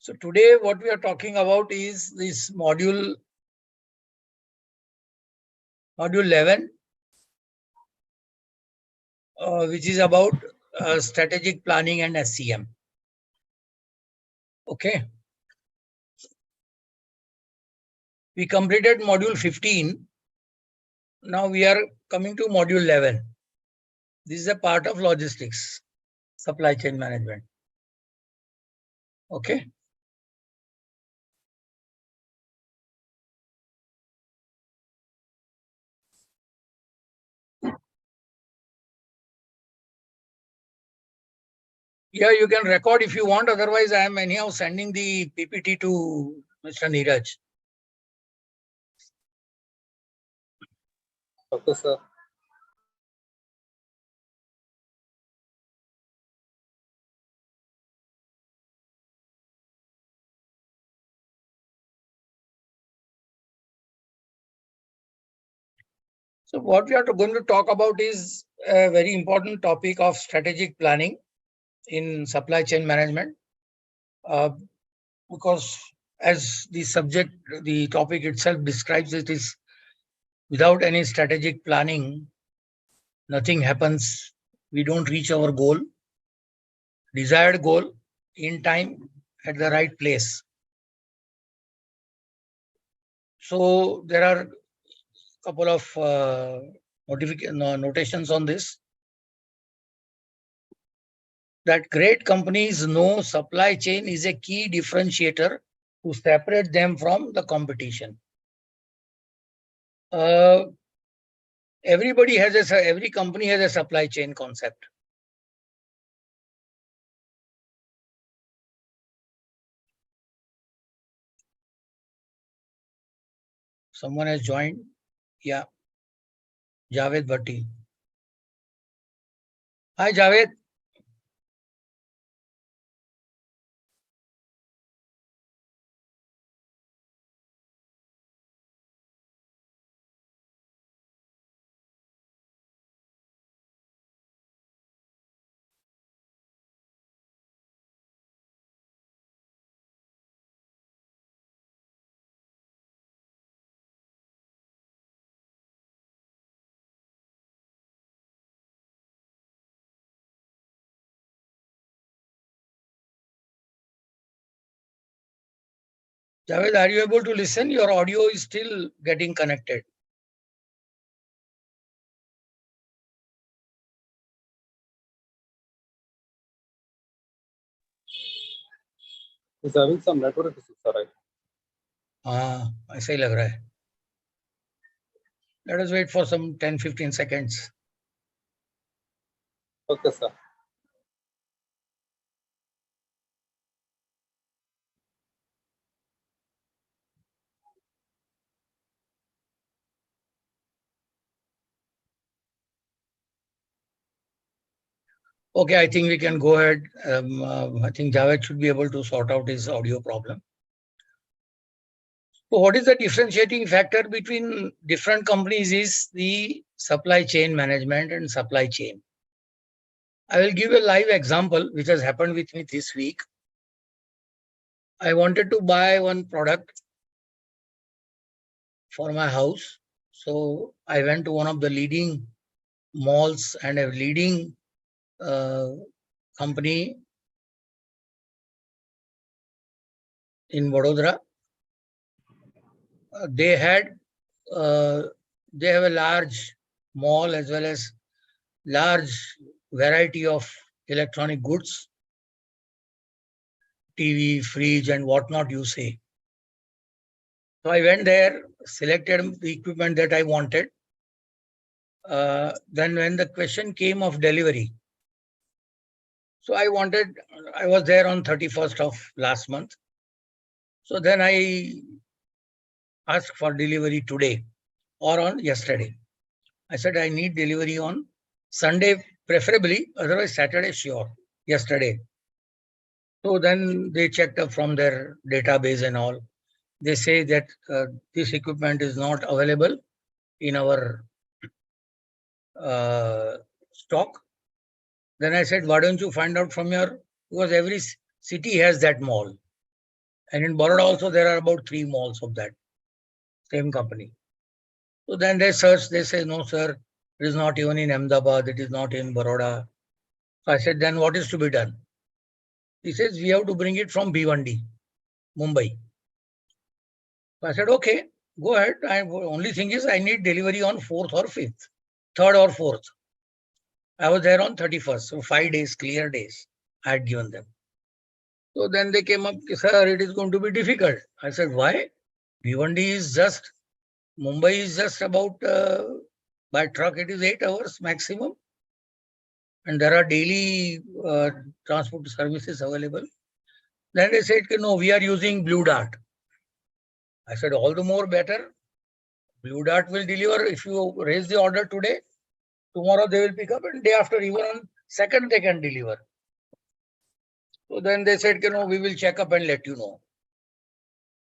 So today what we are talking about is this module 11, which is about strategic planning and SCM. Okay. We completed module 15. Now we are coming to module 11. This is a part of logistics, supply chain management. Okay. Yeah, you can record if you want. Otherwise, I am anyhow sending the PPT to Mr. Neeraj. Okay, sir. So what we are going to talk about is a very important topic of strategic planning in supply chain management. Because as the topic itself describes, it is without any strategic planning, nothing happens. We don't reach our desired goal in time at the right place. So there are a couple of notations on this. That great companies know supply chain is a key differentiator to separate them from the competition. Every company has a supply chain concept. Someone has joined. Yeah. Javed Bhatti. Hi, Javed. Javed, are you able to listen? Your audio is still getting connected. He's having some network issues, sir, right? ऐसा ही लग रहा है. Let us wait for some 10-15 seconds. Okay, sir. Okay, I think we can go ahead. I think Javed should be able to sort out his audio problem. So what is the differentiating factor between different companies is the supply chain management and supply chain. I will give a live example which has happened with me this week. I wanted to buy one product for my house. So I went to one of the leading malls and a leading company in Vadodara. They have a large mall as well as large variety of electronic goods, TV, fridge, and whatnot you say. So I went there, selected the equipment that I wanted. Then when the question came of delivery, so I was there on 31st of last month. So then I asked for delivery today or on yesterday. I said I need delivery on Sunday, preferably, otherwise Saturday, sure, yesterday. So then they checked up from their database and all. They say that this equipment is not available in our stock. Then I said, why don't you find out from because every city has that mall. And in Baroda also, there are about 3 malls of that same company. So then they search, they say, no, sir, it is not even in Ahmedabad, it is not in Baroda. So I said, then what is to be done? He says, we have to bring it from B1D, Mumbai. So I said, okay, go ahead. Only thing is, I need delivery on 4th or 5th, 3rd or 4th. I was there on 31st, so 5 days, clear days, I had given them. So then they came up, sir, it is going to be difficult. I said, why? B1D is just, Mumbai is just about, by truck, it is 8 hours maximum. And there are daily transport services available. Then they said, no, we are using Blue Dart. I said, all the more better. Blue Dart will deliver. If you raise the order today, tomorrow they will pick up, and day after, even on 2nd, they can deliver. So then they said, we will check up and let you know.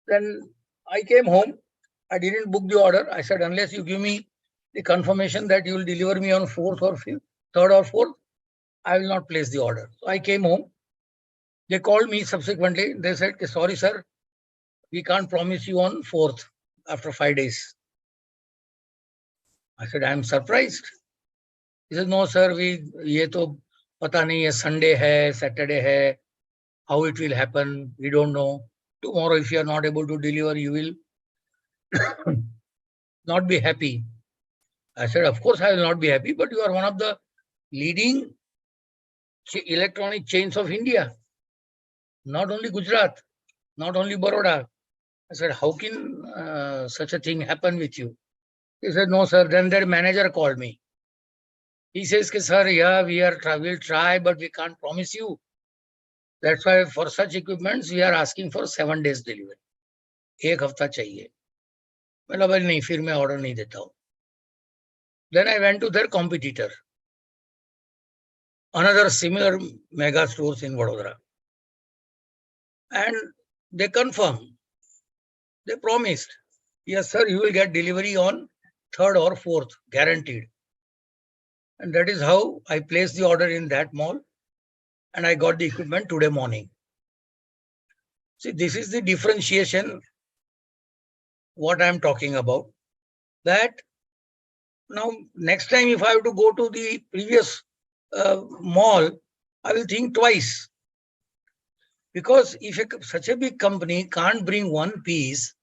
Then I came home. I didn't book the order. I said, unless you give me the confirmation that you will deliver me on 4th or 5th, 3rd or 4th, I will not place the order. So I came home. They called me subsequently. They said, sorry, sir, we can't promise you on 4th after 5 days. I said, I'm surprised. He said, no, sir, ये तो पता नहीं है, Sunday है, Saturday है, how it will happen, we don't know. Tomorrow, if you are not able to deliver, you will not be happy. I said, of course, I will not be happy, but you are one of the leading electronic chains of India. Not only Gujarat, not only Baroda. I said, how can such a thing happen with you? He said, no, sir. Then their manager called me. He says, sir, yeah, we'll try, but we can't promise you. That's why for such equipments, we are asking for 7 days delivery. 1 हफ्ता चाहिए. मैंने बोला नहीं, फिर मैं order नहीं देता हूँ. Then I went to their competitor, another similar mega stores in Vadodara. And they confirmed, they promised, yes, sir, you will get delivery on 3rd or 4th, guaranteed. And that is how I placed the order in that mall, and I got the equipment today morning. See, this is the differentiation, what I'm talking about. That now, next time if I have to go to the previous mall, I will think twice. Because if such a big company can't bring one piece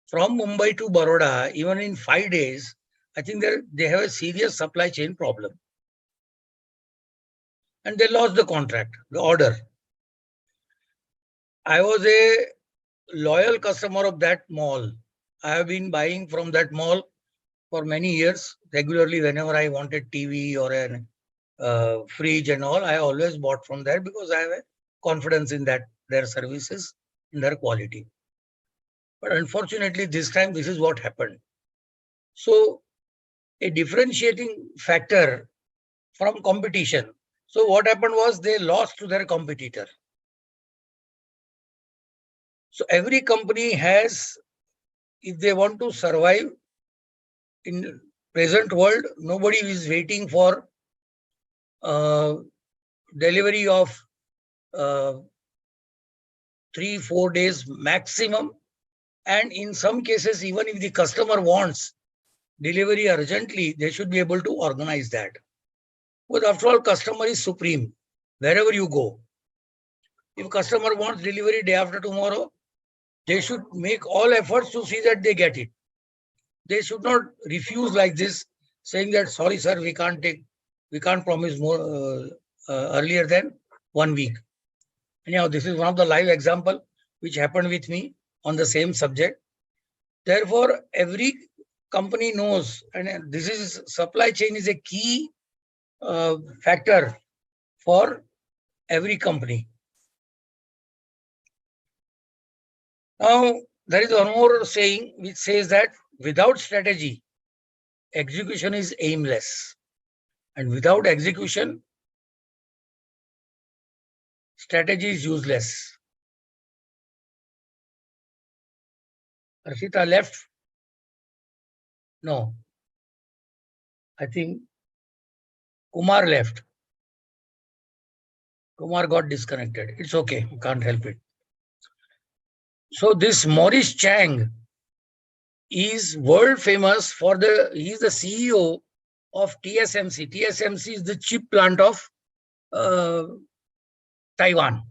from Mumbai to Baroda, even in 5 days, I think they have a serious supply chain problem. And they lost the contract, the order. I was a loyal customer of that mall. I have been buying from that mall for many years, regularly whenever I wanted TV or a fridge and all. I always bought from there because I have a confidence in their services, in their quality. But unfortunately, this time, this is what happened. So a differentiating factor from competition. So what happened was they lost to their competitor. So every company has, if they want to survive in present world, nobody is waiting for delivery of 3-4 days maximum. And in some cases, even if the customer wants delivery urgently, they should be able to organize that. But after all, customer is supreme wherever you go. If customer wants delivery day after tomorrow, they should make all efforts to see that they get it. They should not refuse like this, saying that, sorry, sir, we can't promise more earlier than 1 week. Anyhow, this is one of the live example which happened with me on the same subject. Therefore, every company knows, and this is supply chain is a key factor for every company. Now, there is one more saying which says that without strategy, execution is aimless. And without execution, strategy is useless. Arshita left? No. I think Kumar left. Kumar got disconnected. It's okay. Can't help it. So this Maurice Chang is world famous for he's the CEO of TSMC. TSMC is the chip plant of Taiwan,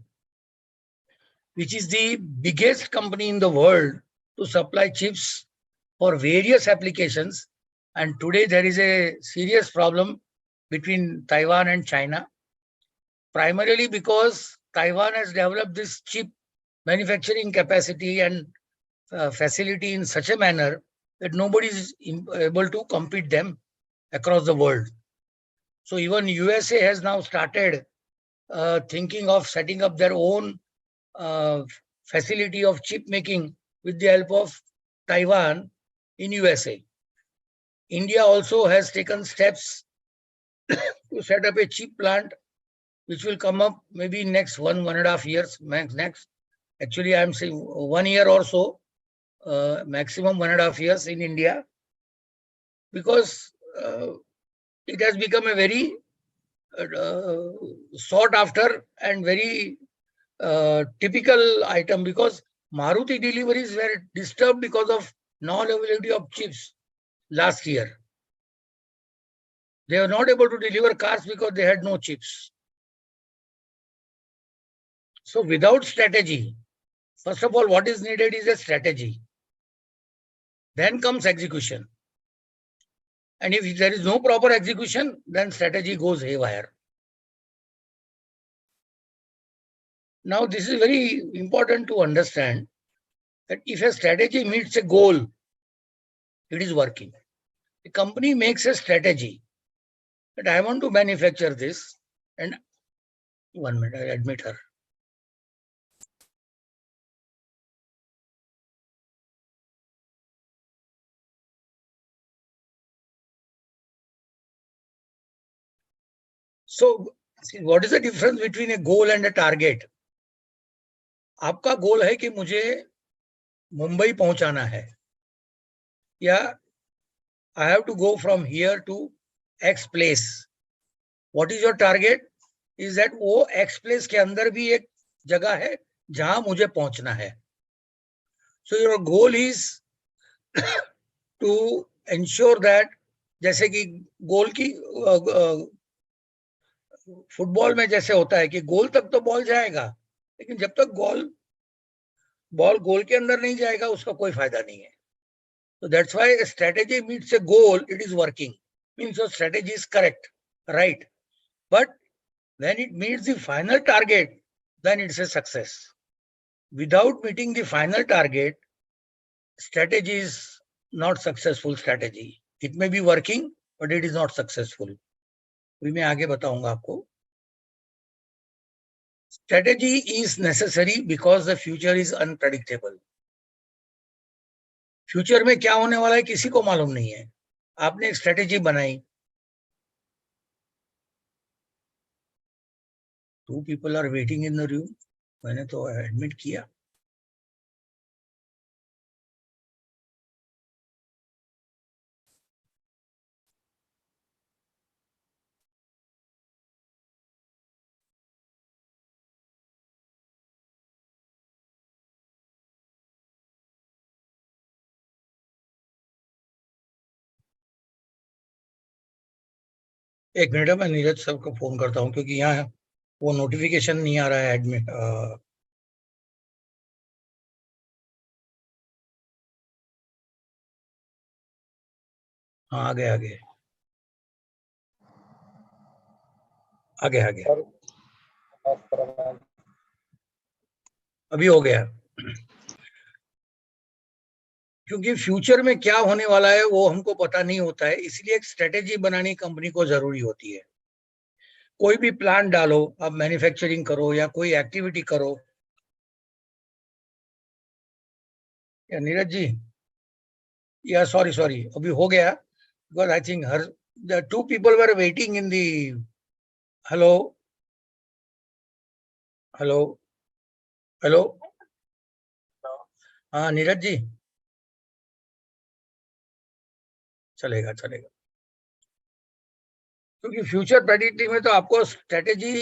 which is the biggest company in the world to supply chips for various applications. And today there is a serious problem between Taiwan and China, primarily because Taiwan has developed this chip manufacturing capacity and facility in such a manner that nobody is able to compete them across the world. So even USA has now started thinking of setting up their own facility of chip making with the help of Taiwan in USA. India also has taken steps to set up a chip plant, which will come up maybe next 1.5 years. Next, actually, I'm saying 1 year or so, maximum 1.5 years in India, because it has become a very sought after and very typical item, because Maruti deliveries were disturbed because of non-availability of chips last year. They were not able to deliver cars because they had no chips. So without strategy, first of all, what is needed is a strategy. Then comes execution. And if there is no proper execution, then strategy goes haywire. Now, this is very important to understand that if a strategy meets a goal, it is working. The company makes a strategy that I want to manufacture this, and 1 minute, I admit her. So, see, what is the difference between a goal and a target? आपका गोल है कि मुझे मुंबई पहुंचाना है, या I have to go from here to X place. What is your target? Is that वो X place के अंदर भी एक जगह है जहां मुझे पहुंचना है. So your goal is to ensure that, जैसे कि गोल की फुटबॉल में जैसे होता है कि गोल तक तो बॉल जाएगा, लेकिन जब तक बॉल गोल के अंदर नहीं जाएगा उसका कोई फायदा नहीं है. So that's why a strategy meets a goal, it is working. Means your strategy is correct, right? But when it meets the final target, then it's a success. Without meeting the final target, strategy is not successful strategy. It may be working, but it is not successful. मैं आगे बताऊंगा आपको. Strategy is necessary because the future is unpredictable. Future में क्या होने वाला है किसी को मालूम नहीं है. आपने एक स्ट्रेटेजी बनाई, 2 people are waiting in the room. मैंने तो एडमिट किया. एक मिनट, मैं नीरज सर को फोन करता हूँ, क्योंकि यहाँ वो नोटिफिकेशन नहीं आ रहा है एडमिट. हाँ, आगे आगे आगे आगे अभी हो गया. क्योंकि फ्यूचर में क्या होने वाला है वो हमको पता नहीं होता है, इसलिए एक स्ट्रेटेजी बनानी कंपनी को जरूरी होती है. कोई भी प्लान डालो, आप मैन्युफैक्चरिंग करो या कोई एक्टिविटी करो. या नीरज जी, या सॉरी अभी हो गया, because I think her the 2 people were waiting in the. Hello hello hello. हाँ नीरज जी, चलेगा चलेगा. क्योंकि फ्यूचर प्रेडिक्टिंग में तो आपको स्ट्रेटेजी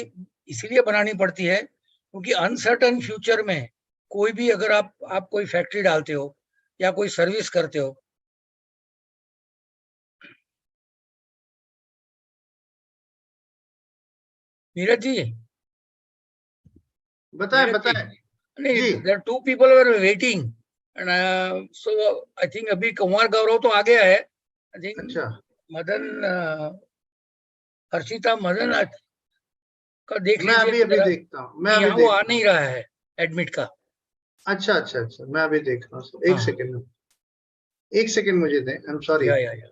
इसलिए बनानी पड़ती है क्योंकि अनसर्टन फ्यूचर में कोई भी अगर आप कोई फैक्ट्री डालते हो या कोई सर्विस करते हो, नीरज जी, बताएं नीरज जी, बताएं नहीं, जी। There 2 people were waiting and so I think अभी कुमार गौरव तो आ गया है, आई थिंक अच्छा मदन, हर्षिता मदन का देख मैं लीजिए अभी अभी जरा, देखता हूँ, मैं कि अभी यहाँ वो आ देखता नहीं हूँ। रहा है एडमिट का। अच्छा अच्छा अच्छा, मैं अभी देख रहा हूँ, एक हाँ, सेकेंड, एक सेकेंड मुझे दें, आई एम सॉरी। या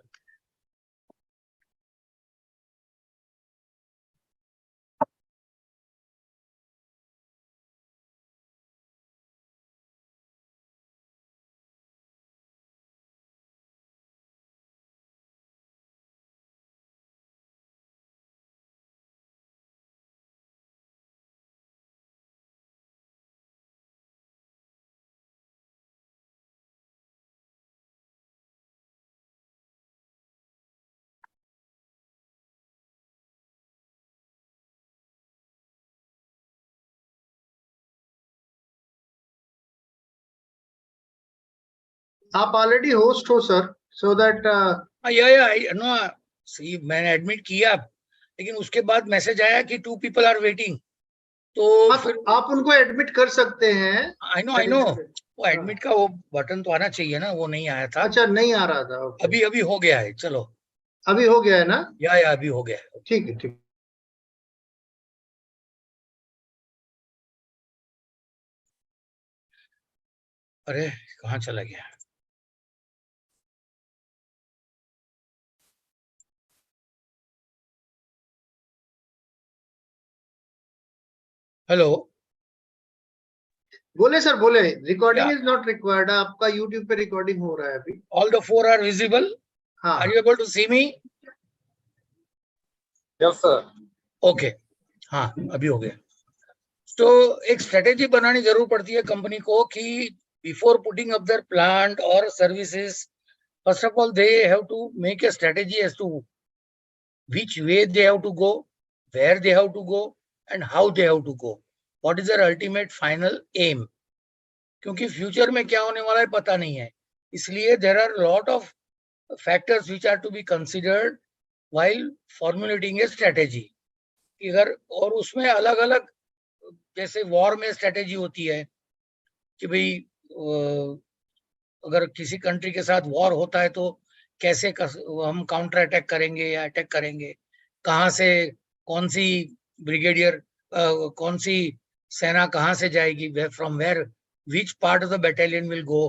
आप ऑलरेडी होस्ट हो सर, सो दैट नो, सी मैंने एडमिट किया, लेकिन उसके बाद मैसेज आया कि 2 people आर वेटिंग, तो फिर आप उनको एडमिट कर सकते हैं। आई नो वो एडमिट का वो बटन तो आना चाहिए ना, वो नहीं आया था। अच्छा, नहीं आ रहा था, ओके। अभी अभी हो गया है, चलो, अभी हो गया है ना? या अभी हो गया है। ठीक है, ठीक। अरे कहाँ चला गया? हेलो, बोले सर, बोले, रिकॉर्डिंग या इज नॉट रिक्वायर्ड, आपका यूट्यूब पे रिकॉर्डिंग हो रहा है अभी। All the 4 are visible? हाँ are you able to see me? Yes sir. Okay, हाँ अभी हो गया। तो एक स्ट्रेटेजी बनानी जरूर पड़ती है कंपनी को कि before putting up there plant और services, first of all they have to make a strategy as to which way they have to go, where they have to go, and how they have to go. What is their ultimate final aim? क्योंकि future में क्या होने वाला है पता नहीं है, इसलिए there are lot of factors which are to be considered while formulating a strategy. अगर और उसमें अलग अलग, जैसे वॉर में स्ट्रेटेजी होती है कि भाई अगर किसी कंट्री के साथ वॉर होता है तो कैसे हम काउंटर अटैक करेंगे या अटैक करेंगे, कहाँ से कौन सी ब्रिगेडियर, कौन सी सेना कहाँ से जाएगी, from where, which part of the battalion will go,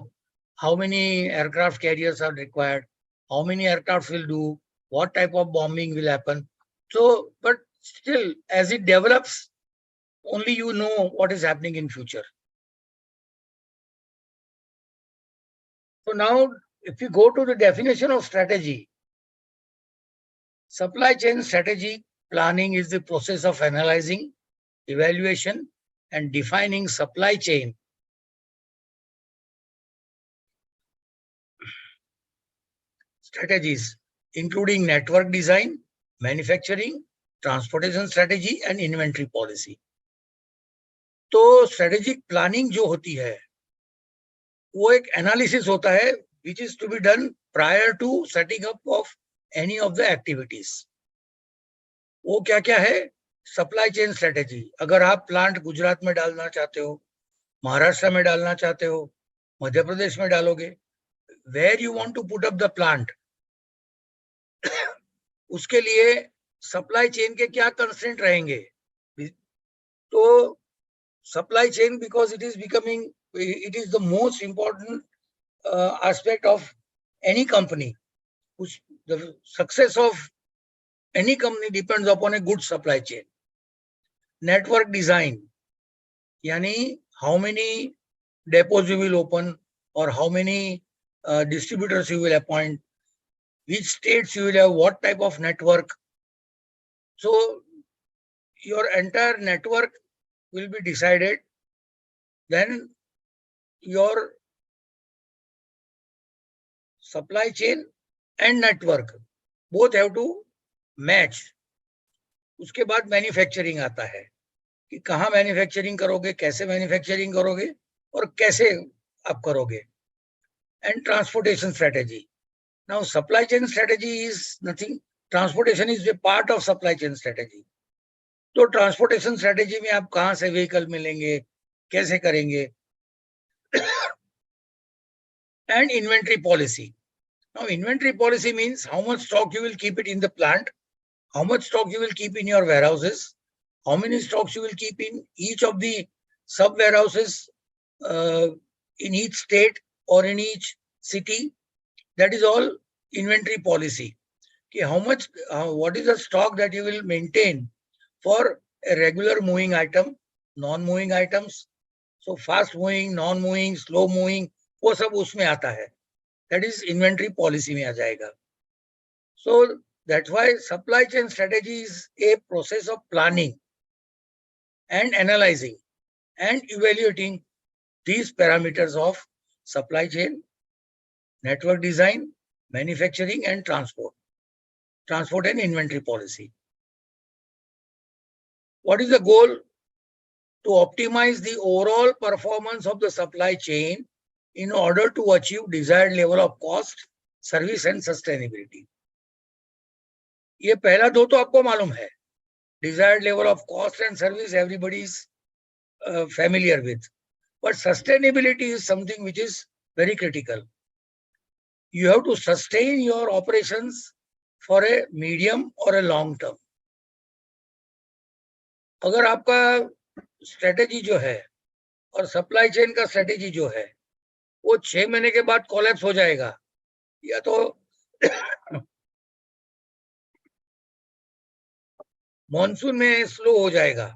how many aircraft carriers are required, how many aircraft will do, what type of bombing will happen. So, but still, as it develops, only you know what is happening in future. So now, if you go to the definition of strategy, supply chain strategy planning is the process of analyzing, evaluation, and defining supply chain strategies, including network design, manufacturing, transportation strategy, and inventory policy. तो strategic planning जो होती है वो एक analysis होता है which is to be done prior to setting up of any of the activities. वो क्या क्या है? सप्लाई चेन स्ट्रेटेजी, अगर आप प्लांट गुजरात में डालना चाहते हो, महाराष्ट्र में डालना चाहते हो, मध्य प्रदेश में डालोगे, where you want to put up the plant, उसके लिए सप्लाई चेन के क्या कंस्ट्रेंट रहेंगे। तो supply chain, because it is becoming, it is the most important aspect of any company. The success of any company depends upon a good supply chain. Network design, yani how many depots you will open or how many distributors you will appoint, which states you will have what type of network. So your entire network will be decided. Then your supply chain and network both have to match. उसके बाद manufacturing आता है कि कहाँ manufacturing करोगे, कैसे manufacturing करोगे, और कैसे आप करोगे. And transportation strategy. Now supply chain strategy is nothing. Transportation is a part of supply chain strategy. तो ट्रांसपोर्टेशन स्ट्रेटेजी में आप कहां से व्हीकल मिलेंगे, कैसे करेंगे. And inventory policy. Now inventory policy means how much stock you will keep it in the plant, how much stock you will keep in your warehouses, how many stocks you will keep in each of the sub warehouses in each state or in each city. That is all inventory policy. Okay, how much, what is the stock that you will maintain for a regular moving item, non-moving items. So fast moving, non-moving, slow moving, वो सब उसमें आता है. That is inventory policy में आ जाएगा. So that's why supply chain strategy is a process of planning and analyzing and evaluating these parameters of supply chain, network design, manufacturing and transport and inventory policy. What is the goal? To optimize the overall performance of the supply chain in order to achieve desired level of cost, service and sustainability. ये पहला दो तो आपको मालूम है. Desired level of cost and service everybody is familiar with. But sustainability is something which is very critical. You have to sustain your operations for a medium or a long term. अगर आपका strategy जो है और supply chain का strategy जो है वो 6 महीने के बाद कोलैप्स हो जाएगा, या तो मॉनसून में स्लो हो जाएगा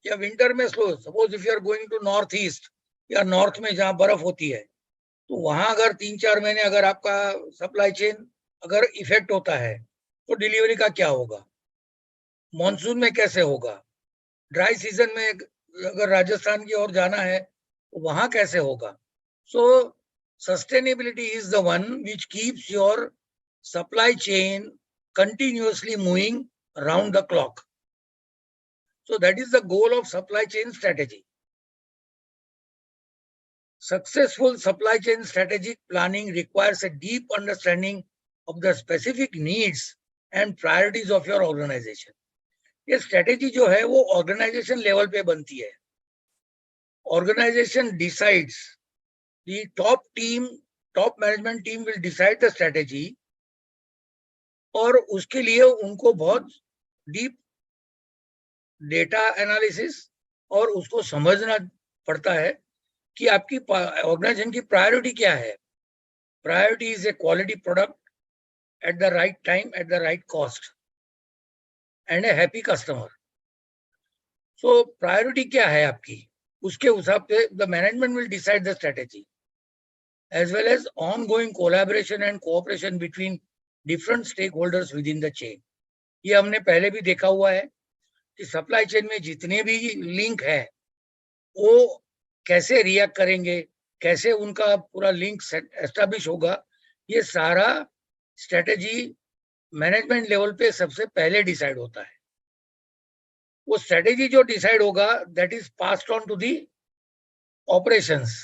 या विंटर में slow. Suppose if you are going to north east या नॉर्थ में जहां बर्फ होती है, तो वहां अगर 3-4 महीने अगर आपका सप्लाई चेन अगर इफेक्ट होता है तो डिलीवरी का क्या होगा, मॉनसून में कैसे होगा, ड्राई सीजन में अगर राजस्थान की ओर जाना है तो वहां कैसे होगा. सो sustainability is the one which keeps your supply chain continuously moving round the clock. So that is the goal of supply chain strategy. Successful supply chain strategic planning requires a deep understanding of the specific needs and priorities of your organization. ये strategy जो है वो organization level पे बनती है. Organization decides, the top management team will decide the strategy, और उसके लिए उनको बहुत डीप डेटा एनालिसिस और उसको समझना पड़ता है कि आपकी ऑर्गेनाइजेशन की प्रायोरिटी क्या है. Priority is a quality product at the right time at the right cost and A happy customer. So priority क्या है आपकी, उसके हिसाब से the management will decide the strategy as well as ongoing collaboration and cooperation between different stakeholders within the chain. ये हमने पहले भी देखा हुआ है कि सप्लाई चेन में जितने भी लिंक है वो कैसे रिएक्ट करेंगे, कैसे उनका पूरा लिंक एस्टैब्लिश होगा, ये सारा स्ट्रेटेजी मैनेजमेंट लेवल पे सबसे पहले डिसाइड होता है. वो स्ट्रेटेजी जो डिसाइड होगा that is passed on to the operations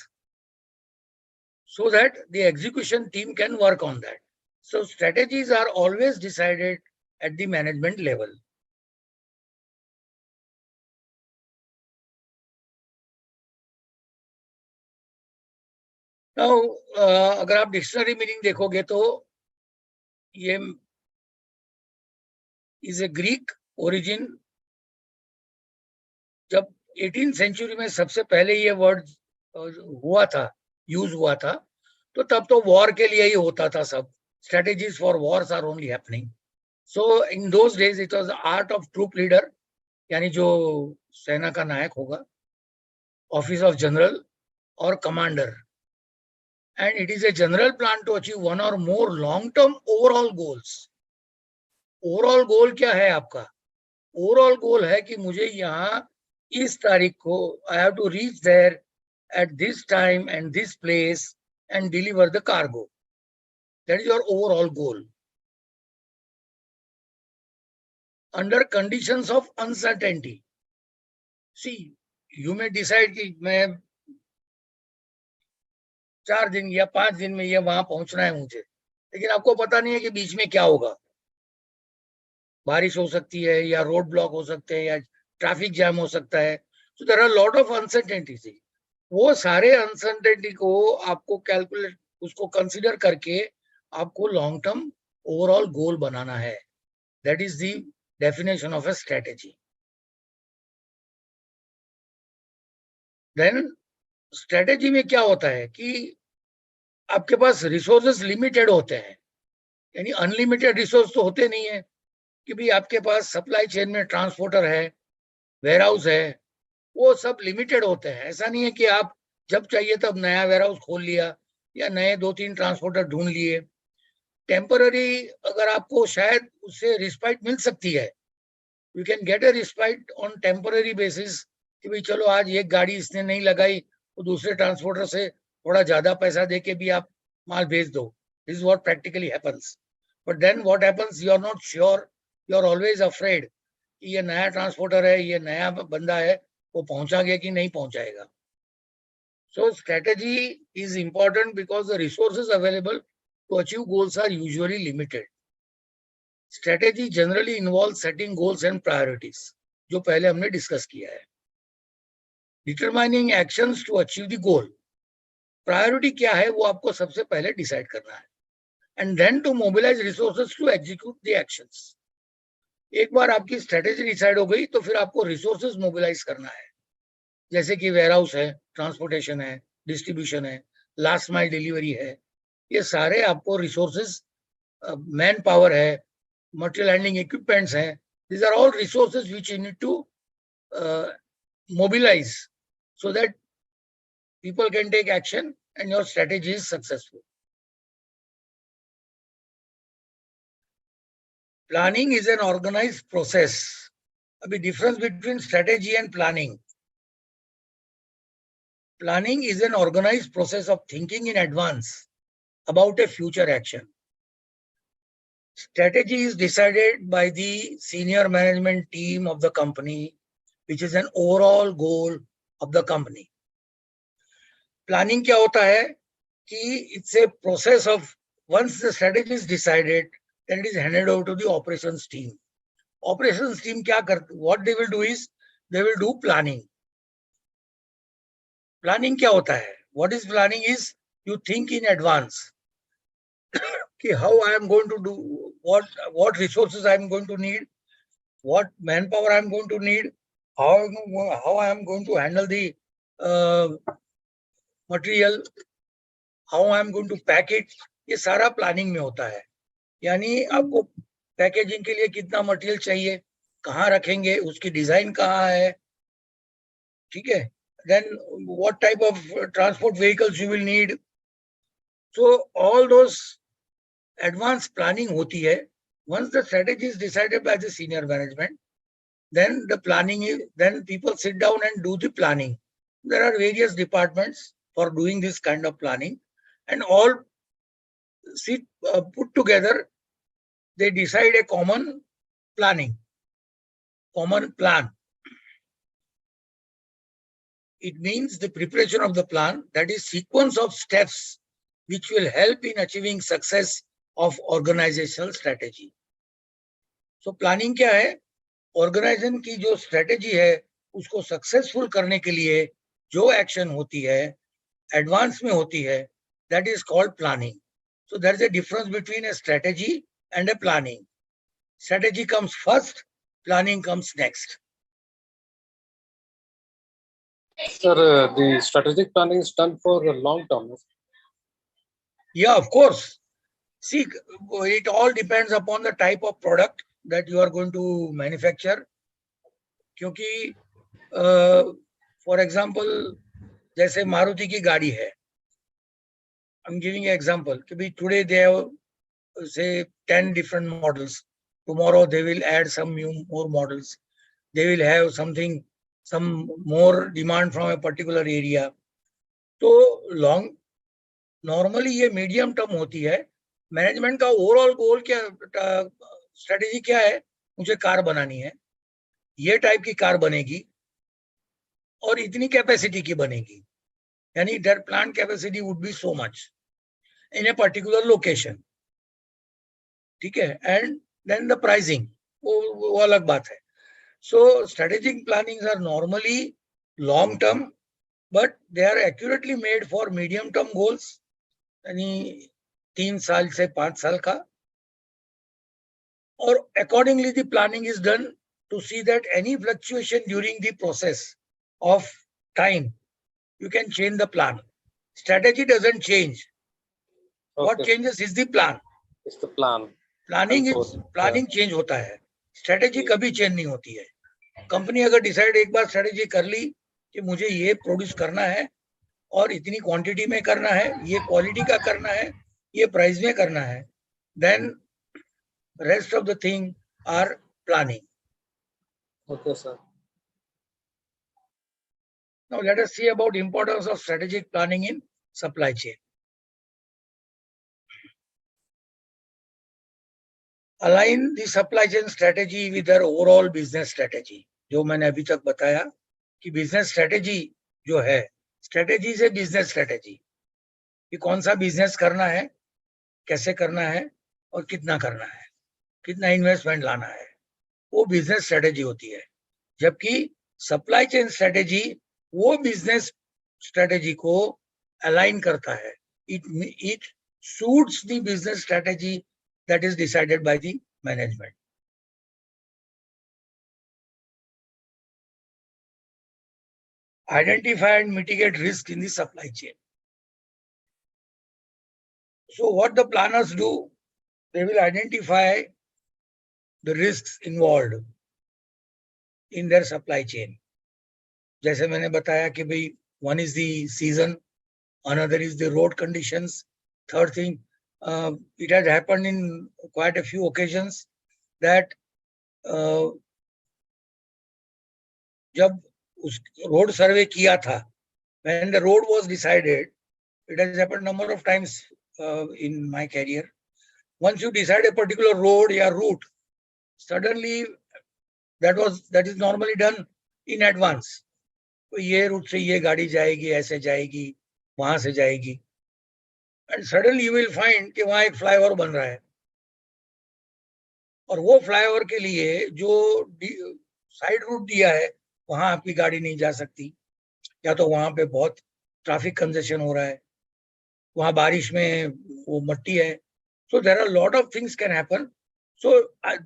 so that the execution team can work on that. So strategies are always decided at the management level. Now अगर आप डिक्शनरी मीनिंग देखोगे तो ये is a Greek origin. जब 18th century में सबसे पहले ये वर्ड हुआ था, यूज हुआ था, तो तब तो वॉर के लिए ही होता था सब. Strategies for wars are only happening. So in those days it was art of troop leader, यानी जो सेना का नायक होगा, ऑफिस ऑफ जनरल और commander, and it is a general plan to achieve one or more long term overall goals. Overall goal क्या है आपका? ओवरऑल गोल है कि मुझे यहाँ इस तारीख को I have to reach there at this time and this place and deliver the cargo. That is your overall goal. Under conditions of uncertainty, see, you may decide कि मैं 4 दिन या 5 दिन में ये वहां पहुंचना है मुझे, लेकिन आपको पता नहीं है कि बीच में क्या होगा, बारिश हो सकती है या रोड ब्लॉक हो सकते हैं या ट्रैफिक जैम हो सकता है। So there are lot of uncertainties. वो सारे अनसर्टेनिटी को आपको कैलकुलेट, उसको कंसीडर करके आपको लॉन्ग टर्म ओवरऑल गोल बनाना है। That is the definition of a strategy. Then strategy में क्या होता है कि आपके पास रिसोर्सेज लिमिटेड होते हैं, यानी अनलिमिटेड रिसोर्स तो होते नहीं है कि भाई आपके पास सप्लाई चेन में ट्रांसपोर्टर है, वेयरहाउस है, वो सब लिमिटेड होते हैं। ऐसा नहीं है कि आप जब चाहिए तब नया वेयरहाउस खोल लिया या नए 2-3 ट्रांसपोर्टर ढूंढ लिए। टेम्पररी अगर आपको शायद उससे रिस्पाइट मिल सकती है, you can get a respite on temporary basis कि भाई चलो आज एक गाड़ी इसने नहीं लगाई तो दूसरे ट्रांसपोर्टर से थोड़ा ज्यादा पैसा देके भी आप माल भेज दो। This is what practically happens. But then what happens, you are not sure, you are always afraid कि ये नया ट्रांसपोर्टर है, ये नया बंदा है, वो पहुंचा गया कि नहीं पहुंचाएगा। So strategy is important because the resources available to achieve goals are usually limited. Strategy generally involves setting goals and priorities, जो पहले हमने डिस्कस किया है. Determining actions to achieve the goal. Priority क्या है वो आपको सबसे पहले डिसाइड करना है. And then to mobilize resources to execute the actions. एक बार आपकी स्ट्रेटेजी डिसाइड हो गई तो फिर आपको रिसोर्सेज मोबिलाइज करना है, जैसे कि वेयरहाउस है, ट्रांसपोर्टेशन है, डिस्ट्रीब्यूशन है, लास्ट माइल डिलीवरी है, ये सारे आपको रिसोर्सेज, मैन पावर है, मटेरियल हैंडलिंग इक्विपमेंट्स हैं, these are all resources which you need to mobilize so that people can take action and your strategy is successful. Planning is an organized process. अभी difference between strategy and planning. Planning is an organized process of thinking in advance about a future action. Strategy is decided by the senior management team of the company, which is an overall goal of the company. Planning क्या होता है कि it's a process of, once the strategy is decided, then it is handed over to the operations team. Operations team क्या करते, what they will do is they will do planning. Planning क्या होता है? What is planning is you think in advance कि how I am going to do, what resources I am going to need, what manpower I am going to need, how I am going to handle the material, how I am going to pack it, ये सारा planning में होता है. यानी आपको packaging के लिए कितना मटेरियल चाहिए, कहाँ रखेंगे, उसकी डिजाइन कहाँ है, ठीक है, then what type of transport vehicles you will need. So all those advanced planning होती है. Once the strategy is decided by the senior management, then the planning is, then people sit down and do the planning. There are various departments for doing this kind of planning, and all sit put together, they decide a common planning, common plan. It means the preparation of the plan, that is sequence of steps which will help in achieving success of organizational strategy. So planning क्या है? Organisation की जो strategy है उसको successful करने के लिए जो एक्शन होती है, एडवांस में होती है, that is called planning. So there is a difference between a strategy and a planning. Strategy comes first, planning comes next. Sir, the strategic planning is done for the long term. Yeah, of course. See, it all depends upon the type of product that you are going to manufacture. क्योंकि for example जैसे मारुति की गाड़ी है, I'm giving an example. Today they have say 10 different models. Tomorrow they will add some more models. They will have something, some more demand from a particular area. So long, normally ये medium term होती है. Management का overall goal क्या, strategy क्या है? मुझे car बनानी है, ये टाइप की कार बनेगी और इतनी कैपेसिटी की बनेगी. यानी their plant capacity would be so much in a particular location. ठीक है, and then the pricing, वो अलग बात है. So strategic plannings are normally long term, but they are accurately made for medium term goals, यानी 3 साल से 5 साल का. Or accordingly the planning is done to see that any fluctuation during the process of time, you can change the plan. Strategy doesn't change. What Okay. changes is the plan. It's the plan. Planning change होता है, strategy कभी change नहीं होती है. Company अगर decide एक बार strategy कर ली कि मुझे ये प्रोड्यूस करना है और इतनी क्वांटिटी में करना है, ये क्वालिटी का करना है, ये प्राइस में करना है, then rest of the thing are planning. Okay, sir. Now let us see about importance of strategic planning in supply chain. Align the supply chain strategy with their overall business strategy. जो मैंने अभी तक बताया कि business strategy जो है, strategy से business strategy, कि कौन सा business करना है, कैसे करना है और कितना करना है, कितना इन्वेस्टमेंट लाना है, वो बिजनेस स्ट्रेटेजी होती है. जबकि सप्लाई चेन स्ट्रेटेजी वो बिजनेस स्ट्रेटेजी को अलाइन करता है. It suits the business strategy that is decided by the management. Identify and mitigate risk in the supply chain. So what the planners do, they will identify the risks involved in their supply chain. जैसे मैंने बताया कि भाई, one is the season, another is the road conditions, third thing, it has happened in quite a few occasions that जब उस road survey किया था, when the road was decided, it has happened number of times in my career. Once you decide a particular road or route, suddenly that is normally done in advance. तो ये root से ये गाड़ी जाएगी, ऐसे जाएगी, वहां से जाएगी, and suddenly you will find कि वहां एक फ्लाईओवर बन रहा है और वो फ्लाईओवर के लिए जो साइड रूट दिया है वहां आपकी गाड़ी नहीं जा सकती, या तो वहां पे बहुत ट्रैफिक कंजेशन हो रहा है, वहां बारिश में वो मट्टी है. So there are lot of things can happen. So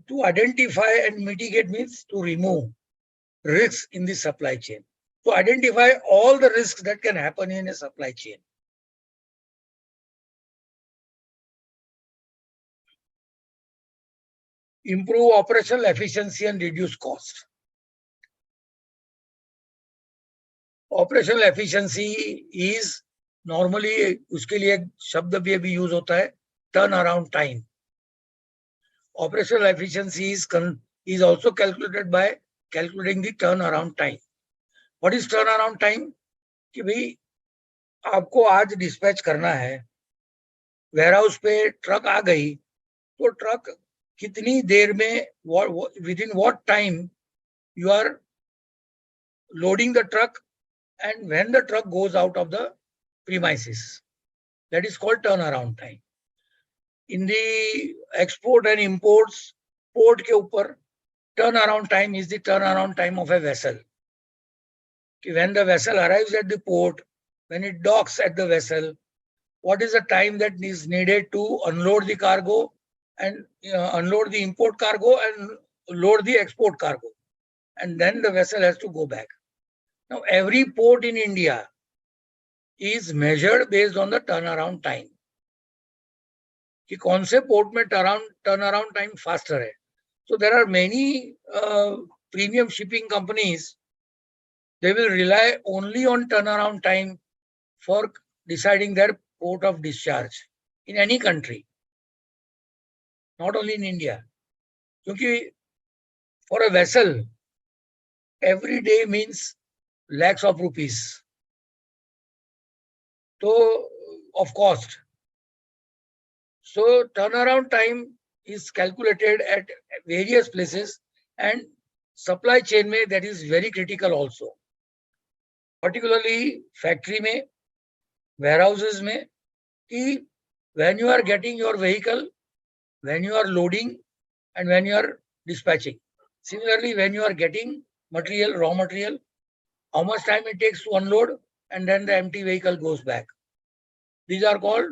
to identify and mitigate means to remove risks in the supply chain. To identify all the risks that can happen in a supply chain. Improve operational efficiency and reduce cost. Operational efficiency is normally, उसके लिए शब्द भी अभी use होता है, turn around time. Operational efficiency is also calculated by calculating the turnaround time. What is turnaround time? कि भाई आपको आज डिस्पैच करना है, वेयरहाउस पे ट्रक आ गई, तो ट्रक कितनी देर में, within what time you are loading the truck and when the truck goes out of the premises. That is called turnaround time. In the export and imports, port के ऊपर turnaround time is the turnaround time of a vessel. When the vessel arrives at the port, when it docks at the vessel, what is the time that is needed to unload the cargo and unload the import cargo and load the export cargo, and then the vessel has to go back. Now every port in India is measured based on the turnaround time. कि कौन से port में turnaround time faster है. So there are many premium shipping companies. They will rely only on turnaround time for deciding their port of discharge in any country, not only in India. Because for a vessel, every day means lakhs of rupees. So, of cost. So turnaround time is calculated at various places, and supply chain में that is very critical also. Particularly factory में warehouses में कि when you are getting your vehicle, when you are loading and when you are dispatching. Similarly, when you are getting material, raw material, how much time it takes to unload and then the empty vehicle goes back. These are called,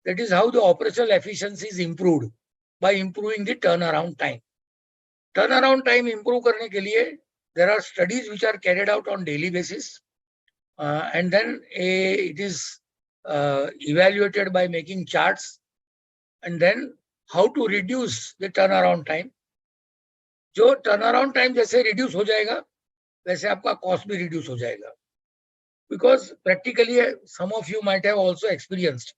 that is how the operational efficiency is improved by improving the turnaround time. Turnaround time improve करने के लिए there are studies which are carried out on daily basis, and then it is evaluated by making charts, and then how to reduce the turnaround time. जो turnaround time जैसे reduce हो जाएगा वैसे आपका cost भी reduce हो जाएगा. Because practically some of you might have also experienced,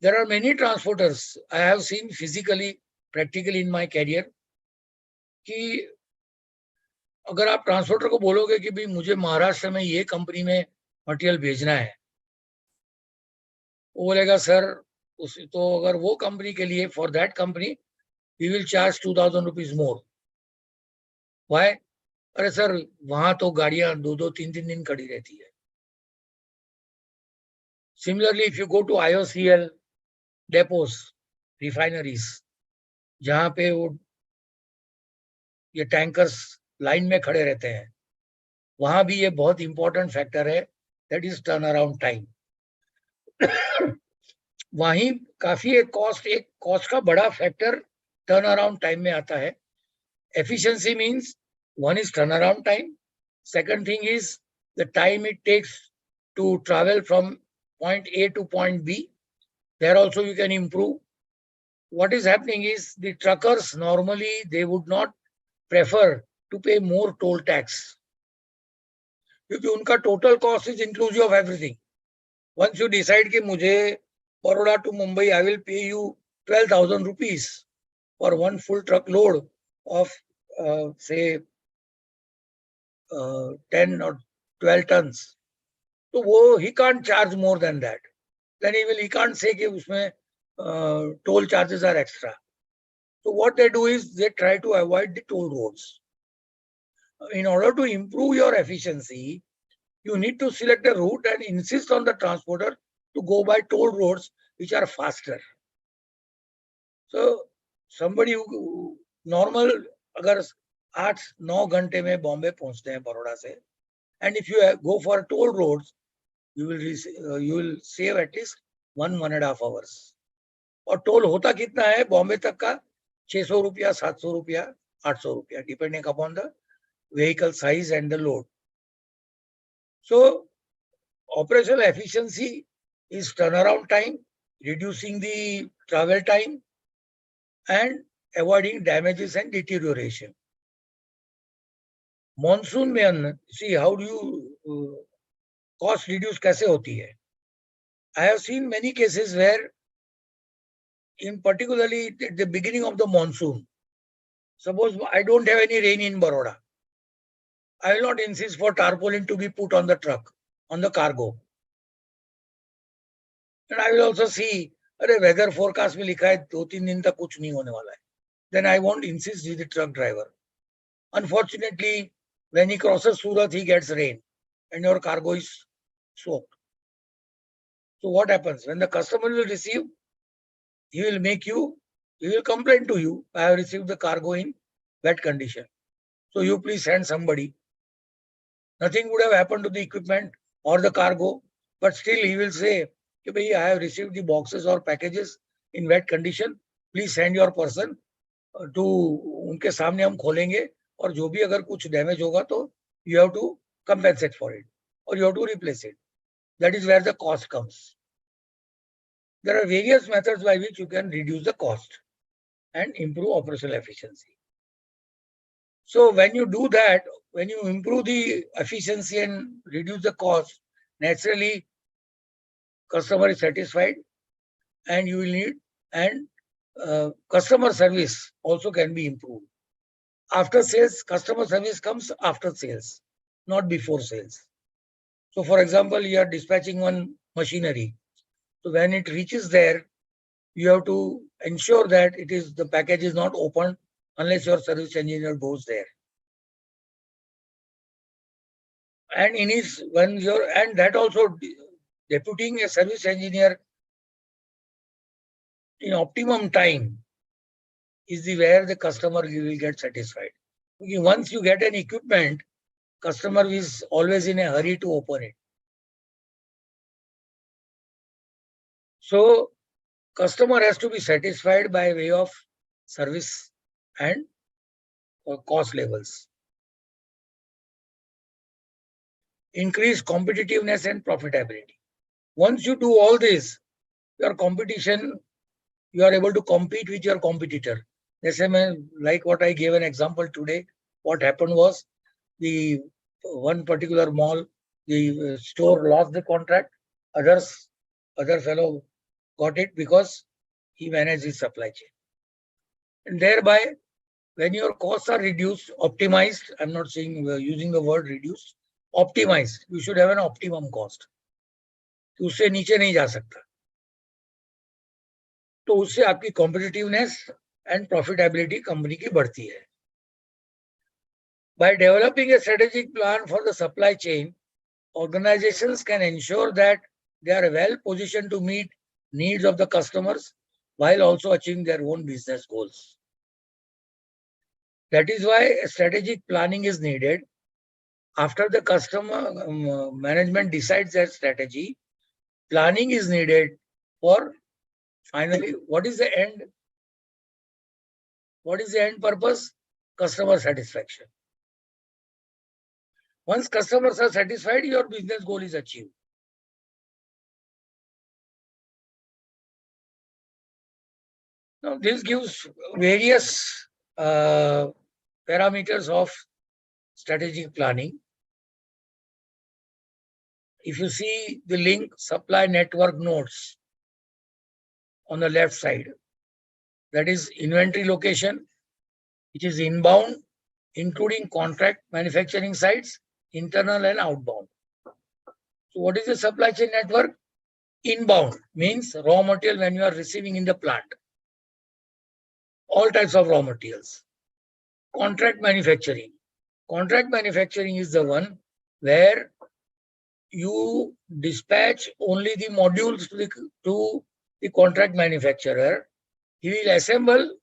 there are many transporters I have seen physically, practically in my career, कि अगर आप ट्रांसपोर्टर को बोलोगे कि भाई मुझे महाराष्ट्र में ये कंपनी में मटेरियल भेजना है, वो बोलेगा सर उस तो अगर वो कंपनी के लिए for that company we will charge 2000 rupees more. Why? अरे सर वहां तो गाड़ियां 2-3 दिन खड़ी रहती है. Similarly if you go to IOCL depots, refineries, जहां पे वो ये टैंकर्स लाइन में खड़े रहते हैं, वहां भी ये बहुत इंपॉर्टेंट फैक्टर है, that is turn around time. वहीं काफी एक कॉस्ट का बड़ा फैक्टर टर्न अराउंड टाइम में आता है. Efficiency means one is turnaround time, second thing is the time it takes to travel from point A to point B. There also you can improve. What is happening is the truckers normally they would not prefer to pay more toll tax क्योंकि उनका total cost is inclusive of everything. Once you decide कि मुझे Baroda to Mumbai I will pay you 12,000 rupees for one full truckload of say 10 or 12 tons, तो वो he can't charge more than that. Then he can't say कि उसमें toll charges are extra. So what they do is they try to avoid the toll roads. In order to improve your efficiency, you need to select a route and insist on the transporter to go by toll roads which are faster. So somebody who normal अगर 8-9 घंटे में बॉम्बे पहुंचते हैं बड़ौदा से, and if you go for toll roads, you will save at least 1.5 hours. और toll होता कितना है बॉम्बे तक का? 600 रुपया, 700 रुपया, 800 रुपया, depending upon the vehicle size and the load. So operational efficiency is turnaround time, reducing the travel time, and avoiding damages and deterioration. Monsoon में see how do you cost reduce कैसे होती है? I have seen many cases where, in particularly at the beginning of the monsoon, suppose I don't have any rain in Baroda, I will not insist for tarpaulin to be put on the truck, on the cargo. And I will also see, अरे weather forecast में लिखा है 2-3 दिन तक कुछ नहीं होने वाला है. Then I won't insist with the truck driver. Unfortunately, when he crosses Surat, he gets rain and your cargo is soaked. So what happens? When the customer will receive, he will complain to you, I have received the cargo in wet condition. So you please send somebody. Nothing would have happened to the equipment or the cargo, but still he will say, I have received the boxes or packages in wet condition. Please send your person to उनके सामने हम खोलेंगे और जो भी अगर कुछ damage होगा तो you have to compensate for it or you have to replace it. That is where the cost comes. There are various methods by which you can reduce the cost and improve operational efficiency. So when you do that, when you improve the efficiency and reduce the cost, naturally customer is satisfied and you will need, and customer service also can be improved. After sales, customer service comes after sales, not before sales. So for example, you are dispatching one machinery. So when it reaches there, you have to ensure that the package is not opened unless your service engineer goes there. And and that also deputing a service engineer in optimum time is where the customer will get satisfied. Because once you get an equipment, customer is always in a hurry to open it. So customer has to be satisfied by way of service and cost levels. Increase competitiveness and profitability. Once you do all this, your competition, you are able to compete with your competitor. Like what I gave an example today, what happened was the one particular mall, the store lost the contract, other fellow got it because he managed his supply chain. And thereby, when your costs are reduced, optimized, I'm not saying using the word reduced, optimized, you should have an optimum cost. उससे नीचे नहीं जा सकता. तो उससे आपकी competitiveness and profitability company की बढ़ती है. By developing a strategic plan for the supply chain, organizations can ensure that they are well positioned to meet needs of the customers while also achieving their own business goals. That is why strategic planning is needed. After the customer management decides their strategy, planning is needed for finally, what is the end? What is the end purpose? Customer satisfaction. Once customers are satisfied, your business goal is achieved. Now, this gives various parameters of strategic planning. If you see the link supply network nodes on the left side, that is inventory location, which is inbound, including contract manufacturing sites, internal and outbound. So what is the supply chain network? Inbound means raw material when you are receiving in the plant. All types of raw materials. Contract manufacturing. Contract manufacturing is the one where you dispatch only the modules to the contract manufacturer. He will assemble,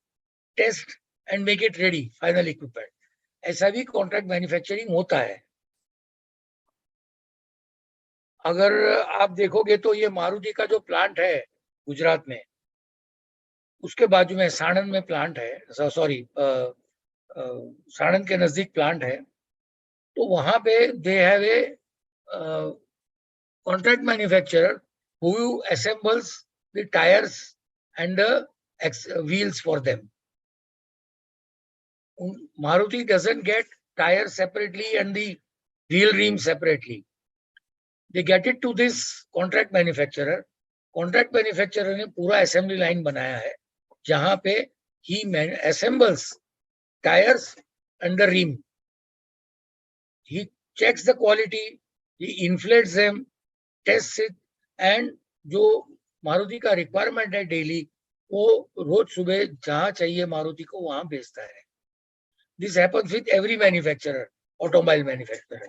test and make it ready, final equipment. ऐसा भी contract manufacturing होता है. अगर आप देखोगे तो ये मारुति का जो प्लांट है गुजरात में, उसके बाजू में साणंद में प्लांट है, सॉरी साणंद के नजदीक प्लांट है, तो वहां पे they have a contract manufacturer who assembles the tires and the wheels for them. Maruti doesn't get tires separately and the wheel rim separately. They get it to this contract manufacturer. Contract manufacturer ने पूरा assembly line बनाया है, जहां पे he assembles tires and the rim. He checks the quality, he inflates them, tests it, and जो मारुति का requirement है daily, वो रोज सुबह जहां चाहिए मारुति को वहां भेजता है. This happens with every manufacturer, automobile manufacturer.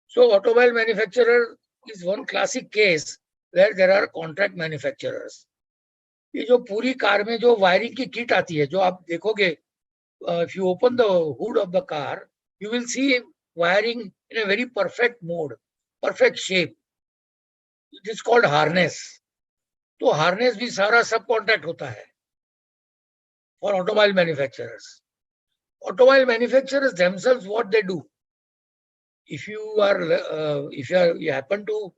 So automobile manufacturer is one classic case where there are contract manufacturers. ये जो पूरी कार में जो वायरिंग की किट आती है, जो आप देखोगे, if you open the hood of the car, you will see wiring in a very perfect mode, perfect shape. It is called harness. तो harness भी सारा सब कॉन्ट्रैक्ट होता है for automobile manufacturers. Automobile manufacturers themselves, what they do, if you happen to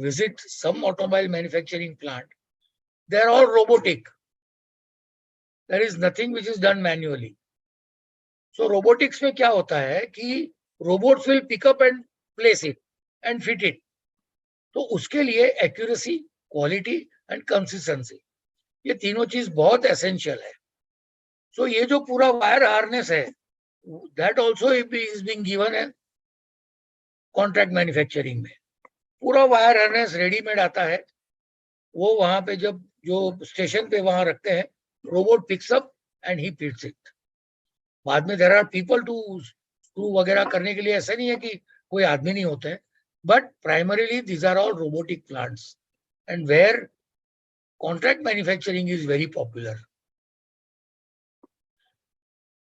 visit some automobile manufacturing plant, they are all robotic. There is nothing which is done manually. So robotics में क्या होता है कि robots will pick up and place it and fit it. तो उसके लिए accuracy, quality and consistency, ये तीनों चीज बहुत essential है. So ये जो पूरा wire harness है, that also is being given है contract manufacturing में. पूरा wire harness ready-made आता है, वो वहां पे जब जो स्टेशन पे वहां रखते हैं, robot picks up and he fits it. बाद में there are people to screw वगैरह करने के लिए, ऐसा नहीं है कि कोई आदमी नहीं होते हैं, But primarily, these are all robotic plants, and where contract manufacturing is very popular.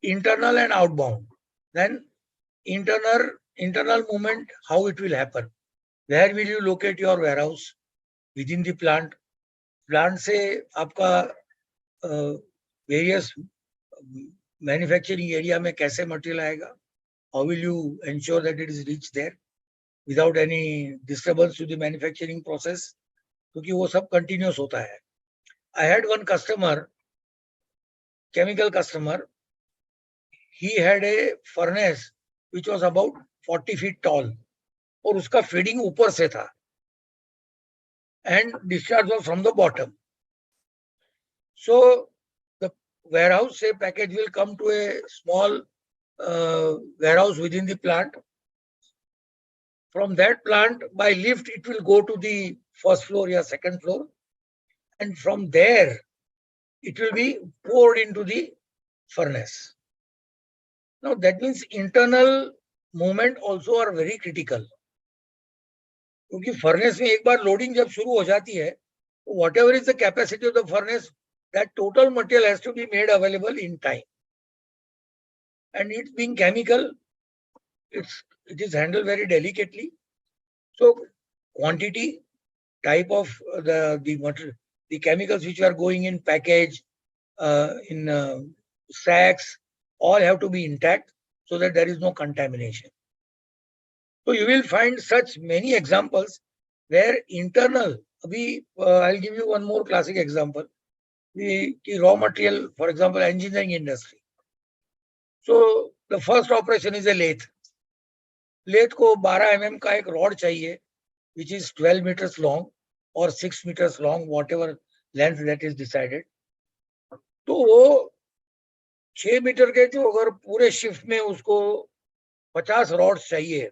Internal and outbound. Then internal movement, how it will happen. Where will you locate your warehouse? Within the plant. Plant से आपका various manufacturing area में कैसे material आएगा? How will you ensure that it is reached there without any disturbance to the manufacturing process? क्योंकि वो सब continuous होता है. I had one customer, chemical customer. He had a furnace which was about 40 feet tall. और उसका feeding ऊपर से था. And discharge was from the bottom. So the warehouse say package will come to a small warehouse within the plant. From that plant, by lift, it will go to the first floor or second floor. And from there, it will be poured into the furnace. Now that means internal movement also are very critical. क्योंकि furnace में एक बार loading जब शुरू हो जाती है, whatever is the capacity of the furnace, that total material has to be made available in time. And it being chemical, it is handled very delicately. So quantity, type of the material, the chemicals which are going in package, in sacks, all have to be intact so that there is no contamination. So you will find such many examples where internal, I'll give you one more classic example. The raw material, for example, engineering industry. So the first operation is a lathe. Lathe को 12 mm का एक rod चाहिए, which is 12 meters long or 6 meters long, whatever length that is decided. तो वो 6 metre के जो अगर पूरे शिफ्ट में उसको 50 rods चाहिए,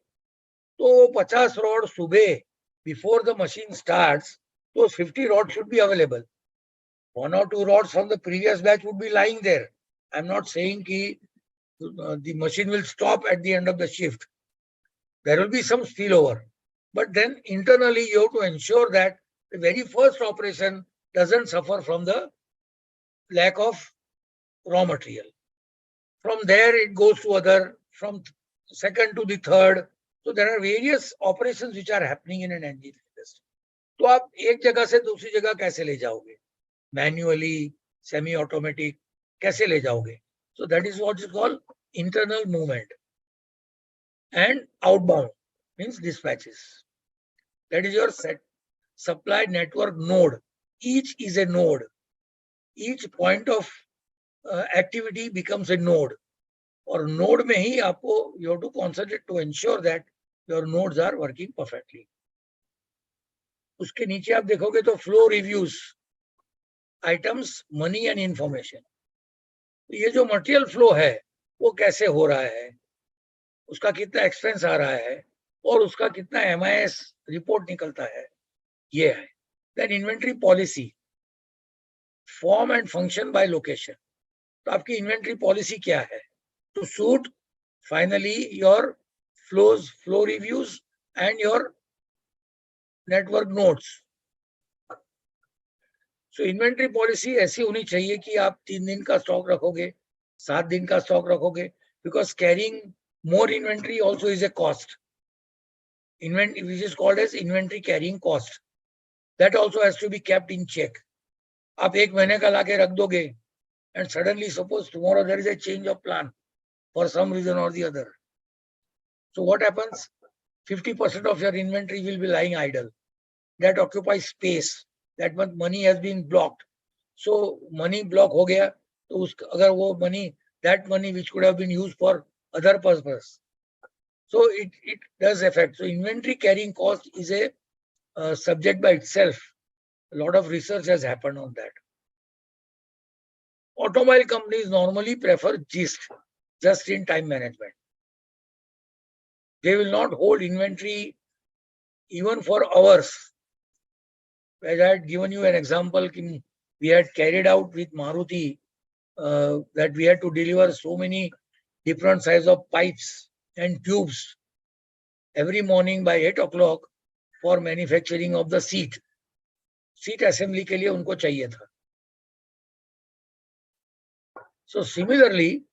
तो 50 rods सुबह before the machine starts, those 50 rods should be available. 1 or 2 rods from the previous batch would be lying there. I'm not saying कि the machine will stop at the end of the shift. There will be some spillover. But then internally you have to ensure that the very first operation doesn't suffer from the lack of raw material. From there it goes to other, from second to the third. So there are various operations which are happening in an engineering industry. तो आप एक जगह से दूसरी जगह कैसे ले जाओगे? Manually, semi-automatic, कैसे ले जाओगे? So that is what is called internal movement. And outbound means dispatches. That is your supply network node. Each is a node. Each point of activity becomes a node. और node में ही आपको you have to concentrate to ensure that your nodes are working perfectly. उसके नीचे आप देखोगे तो flow reviews, items, money and information. ये जो material flow है वो कैसे हो रहा है, उसका कितना एक्सपेंस आ रहा है और उसका कितना MIS रिपोर्ट निकलता है, ये है. Then inventory policy, form and function by location. तो आपकी इन्वेंट्री पॉलिसी क्या है? To suit finally your flows, flow reviews and your network nodes. So inventory policy ऐसी होनी चाहिए कि आप 3 दिन का स्टॉक रखोगे, 7 दिन का स्टॉक रखोगे, because carrying more inventory also is a cost. Inventory, which is called as inventory carrying cost. That also has to be kept in check. आप 1 महीने का लाके रख दोगे, and suddenly suppose tomorrow there is a change of plan for some reason or the other. So what happens? 50% of your inventory will be lying idle. That occupies space. That much money has been blocked. So money block हो गया, तो अगर वो money, that money which could have been used for other purpose. So it does affect. So inventory carrying cost is a subject by itself. A lot of research has happened on that. Automobile companies normally prefer just in time management. They will not hold inventory even for hours. As I had given you an example, we had carried out with Maruti that we had to deliver so many different size of pipes and tubes every morning by 8 o'clock for manufacturing of the seat. Seat assembly के लिए उनको चाहिए था. So similarly,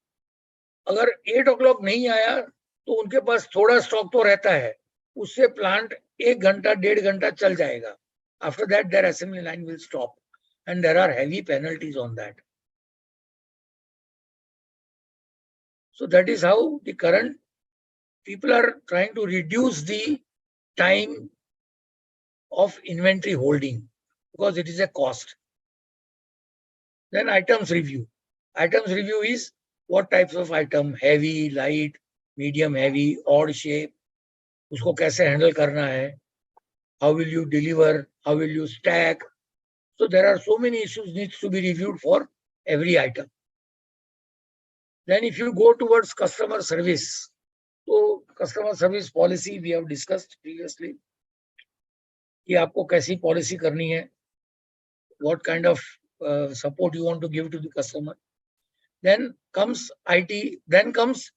अगर 8 o'clock नहीं आया तो उनके पास थोड़ा स्टॉक तो रहता है, उससे प्लांट 1 घंटा 1.5 घंटा चल जाएगा. After that, their assembly line will stop, and there are heavy penalties on that. So that is how the current people are trying to reduce the time of inventory holding because it is a cost. Then items review. Items review is what types of item, heavy, light, medium heavy, odd shape, उसको कैसे handle करना है, how will you deliver, how will you stack. So there are so many issues needs to be reviewed for every item. Then if you go towards customer service, so customer service policy we have discussed previously, कि आपको कैसी policy करनी है, what kind of support you want to give to the customer. Then comes IT, then comes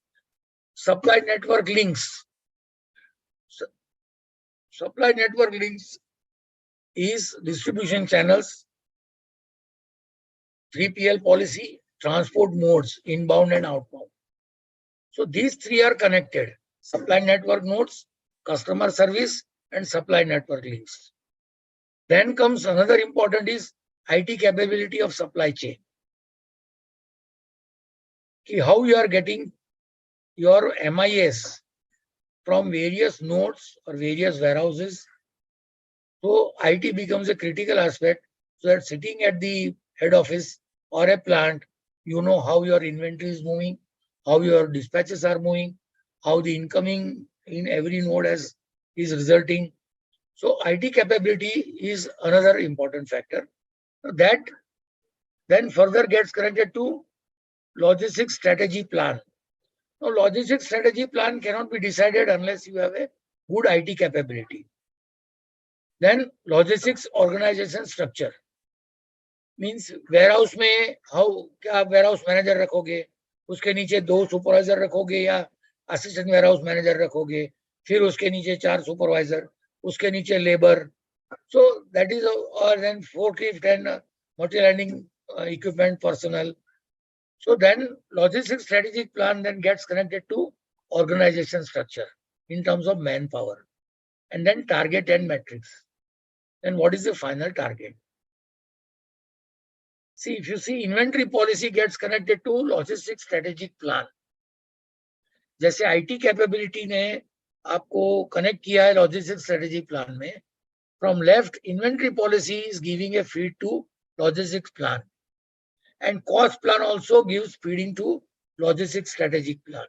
supply network links. Supply network links is distribution channels, 3PL policy, transport modes, inbound and outbound. So these three are connected: supply network nodes, customer service, and supply network links. Then comes another important is IT capability of supply chain. How you are getting your MIS from various nodes or various warehouses. So IT becomes a critical aspect, so that sitting at the head office or a plant, you know how your inventory is moving, how your dispatches are moving, how the incoming in every node is resulting. So IT capability is another important factor. That then further gets connected to logistics strategy plan. Now, logistics strategy plan cannot be decided unless you have a good IT capability. Then logistics organization structure means warehouse में how क्या warehouse manager रखोगे, उसके नीचे 2 supervisor रखोगे या assistant warehouse manager रखोगे, फिर उसके नीचे 4 supervisor, उसके नीचे labor. So that is or then forklift and material handling equipment personnel. So then logistics strategic plan then gets connected to organization structure in terms of manpower, and then target and metrics. Then what is the final target? See, if you see inventory policy gets connected to logistics strategic plan. जैसे IT capability ने आपको connect किया है logistics strategic plan में, from left inventory policy is giving a feed to logistics plan, and cost plan also gives feeding to logistics strategic plan.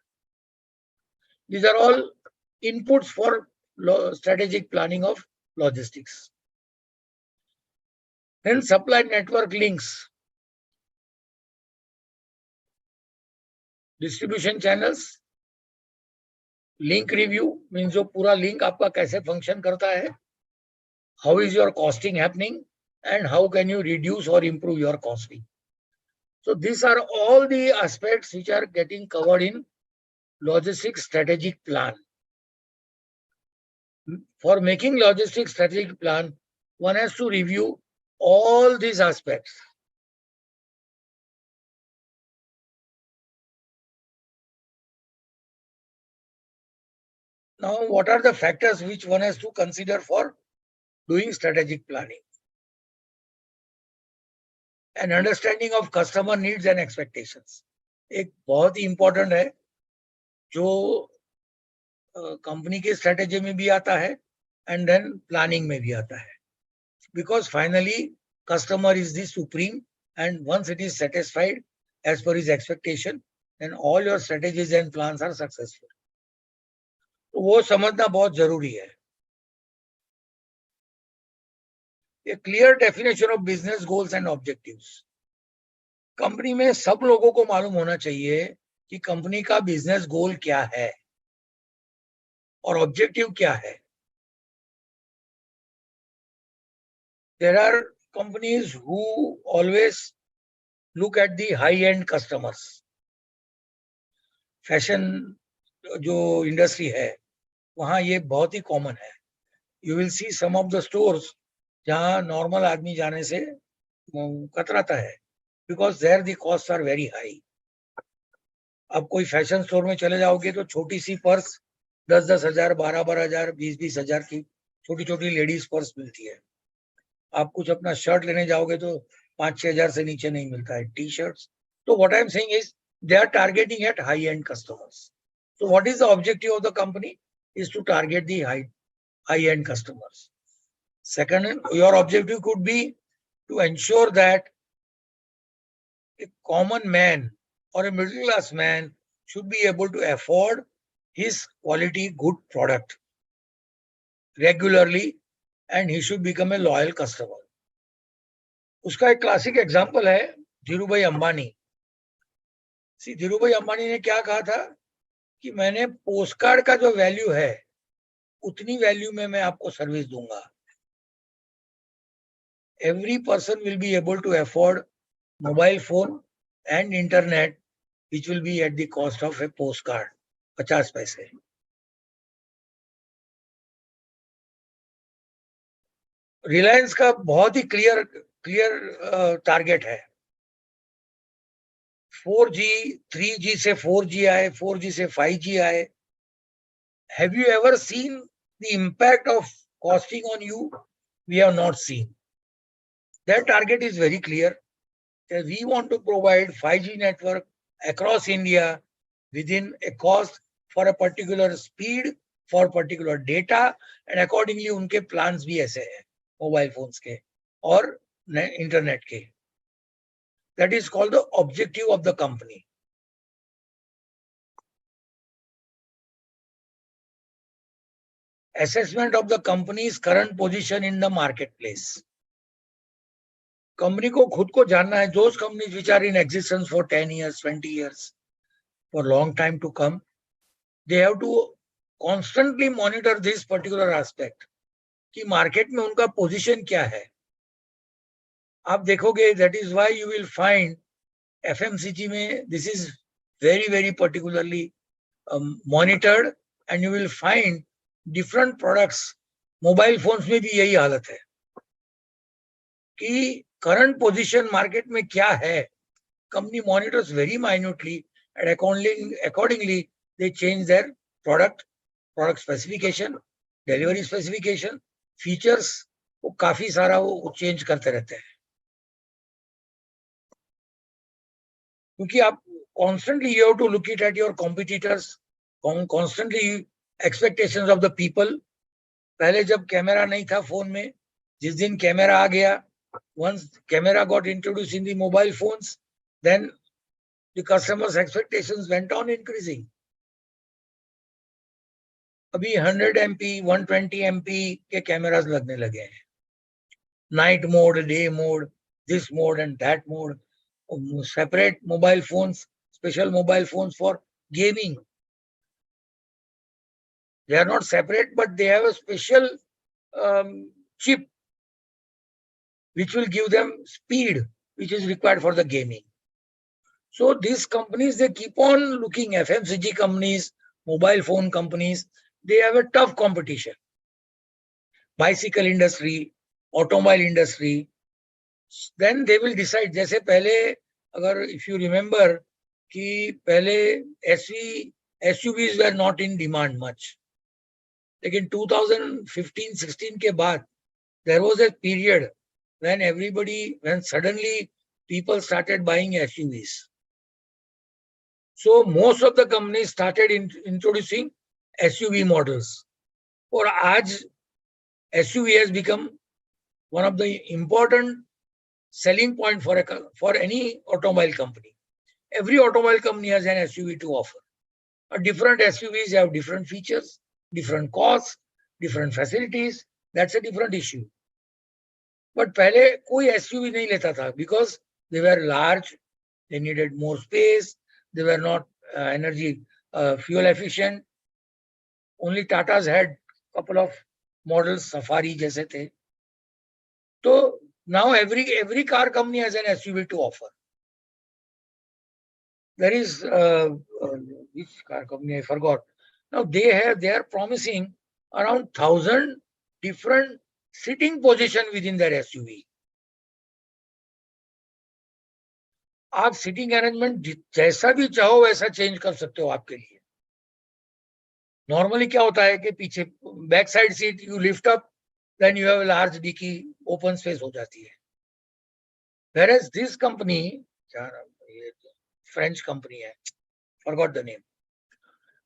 These are all inputs for strategic planning of logistics. Then supply network links, distribution channels, link review means जो पूरा link आपका कैसे function करता है, how is your costing happening, and how can you reduce or improve your costing. So these are all the aspects which are getting covered in logistics strategic plan. For making logistics strategic plan, one has to review all these aspects. Now, what are the factors which one has to consider for doing strategic planning? An understanding of customer needs and expectations. एक बहुत ही important है जो company के strategy में भी आता है and then planning में भी आता है. Because finally, customer is the supreme, and once it is satisfied as per his expectation, then all your strategies and plans are successful. तो वो समझना बहुत जरूरी है. A clear definition of business goals and objectives. Company में सब लोगों को मालूम होना चाहिए कि कंपनी का बिजनेस गोल क्या है और ऑब्जेक्टिव क्या है. There are companies who always look at the high-end customers. Fashion जो इंडस्ट्री है वहाँ ये बहुत ही कॉमन है. You will see some of the stores जहाँ नॉर्मल आदमी जाने से कतराता है, because there the costs are very high. अब कोई फैशन स्टोर में चले जाओगे तो छोटी सी पर्स 10-10 हजार, 12-12 हजार, 20-20 हजार की छोटी छोटी लेडीज पर्स मिलती है. आप कुछ अपना शर्ट लेने जाओगे तो 5-6 हजार से नीचे नहीं मिलता है, टी शर्ट्स. तो what I am saying is they are targeting at high end customers. So what is the objective of the company is to target the high-end customers. Second, your objective could be to ensure that a common man or a middle class man should be able to afford his quality good product regularly and he should become a loyal customer. उसका एक classic example है धीरूभाई अंबानी. धीरूभाई अंबानी ने क्या कहा था कि मैंने postcard का जो वैल्यू है उतनी वैल्यू में मैं आपको सर्विस दूंगा. Every person will be able to afford mobile phone and internet which will be at the cost of a postcard, 50 पैसे. रिलायंस का बहुत ही क्लियर टारगेट है. 4G, 3G से 4G आए, 4G से 5G आए. Have you ever seen the impact of costing on you? We have not seen. Their target is very clear. We want to provide 5G network across India within a cost for a particular speed, for particular data, and accordingly उनके plans भी ऐसे हैं mobile phones के और internet के. That is called the objective of the company. Assessment of the company's current position in the marketplace. Company को खुद को जानना है. Those companies which are in existence for 10 years, 20 years, for long time to come, they have to constantly monitor this particular aspect कि market में उनका position क्या है. आप देखोगे that is why you will find FMCG में this is very very particularly monitored and you will find different products. Mobile phones में भी यही हालत है कि current position market में क्या है. Company monitors very minutely and accordingly they change their product specification, delivery specification, features वो काफी सारा वो चेंज करते रहते हैं. क्योंकि आप constantly you have to look it at your competitors, constantly expectations of the people. पहले जब कैमरा नहीं था फोन में, जिस दिन कैमरा आ गया, once camera got introduced in the mobile phones, then the customers' expectations went on increasing. अभी 100 MP, 120 MP के कैमरास लगने लगे हैं. Night mode, day mode, this mode and that mode. Separate mobile phones, special mobile phones for gaming. They are not separate, but they have a special chip which will give them speed, which is required for the gaming. So these companies, they keep on looking, FMCG companies, mobile phone companies, they have a tough competition. Bicycle industry, automobile industry, then they will decide. जैसे पहले अगर if you remember कि पहले SUVs were not in demand much. लेकिन 2015-16 के बाद there was a period when suddenly people started buying SUVs. So most of the companies started introducing SUV models. और आज SUV has become one of the important selling point for any automobile company. Every automobile company has an SUV to offer. Different SUVs have different features, different costs, different facilities. That's a different issue. But पहले कोई SUV नहीं लेता था because they were large, they needed more space, they were not fuel efficient. Only Tatas had couple of models, Safari जैसे थे. So now every car company has an SUV to offer. There is which car company I forgot. Now they are promising around 1,000 different sitting position within their SUV. आप sitting arrangement जैसा भी चाहो वैसा change कर सकते हो आपके लिए. नॉर्मली क्या होता है कि पीछे back side seat you lift up, then you have large dicky, open space हो जाती है. Whereas this company, French company है, forgot the name.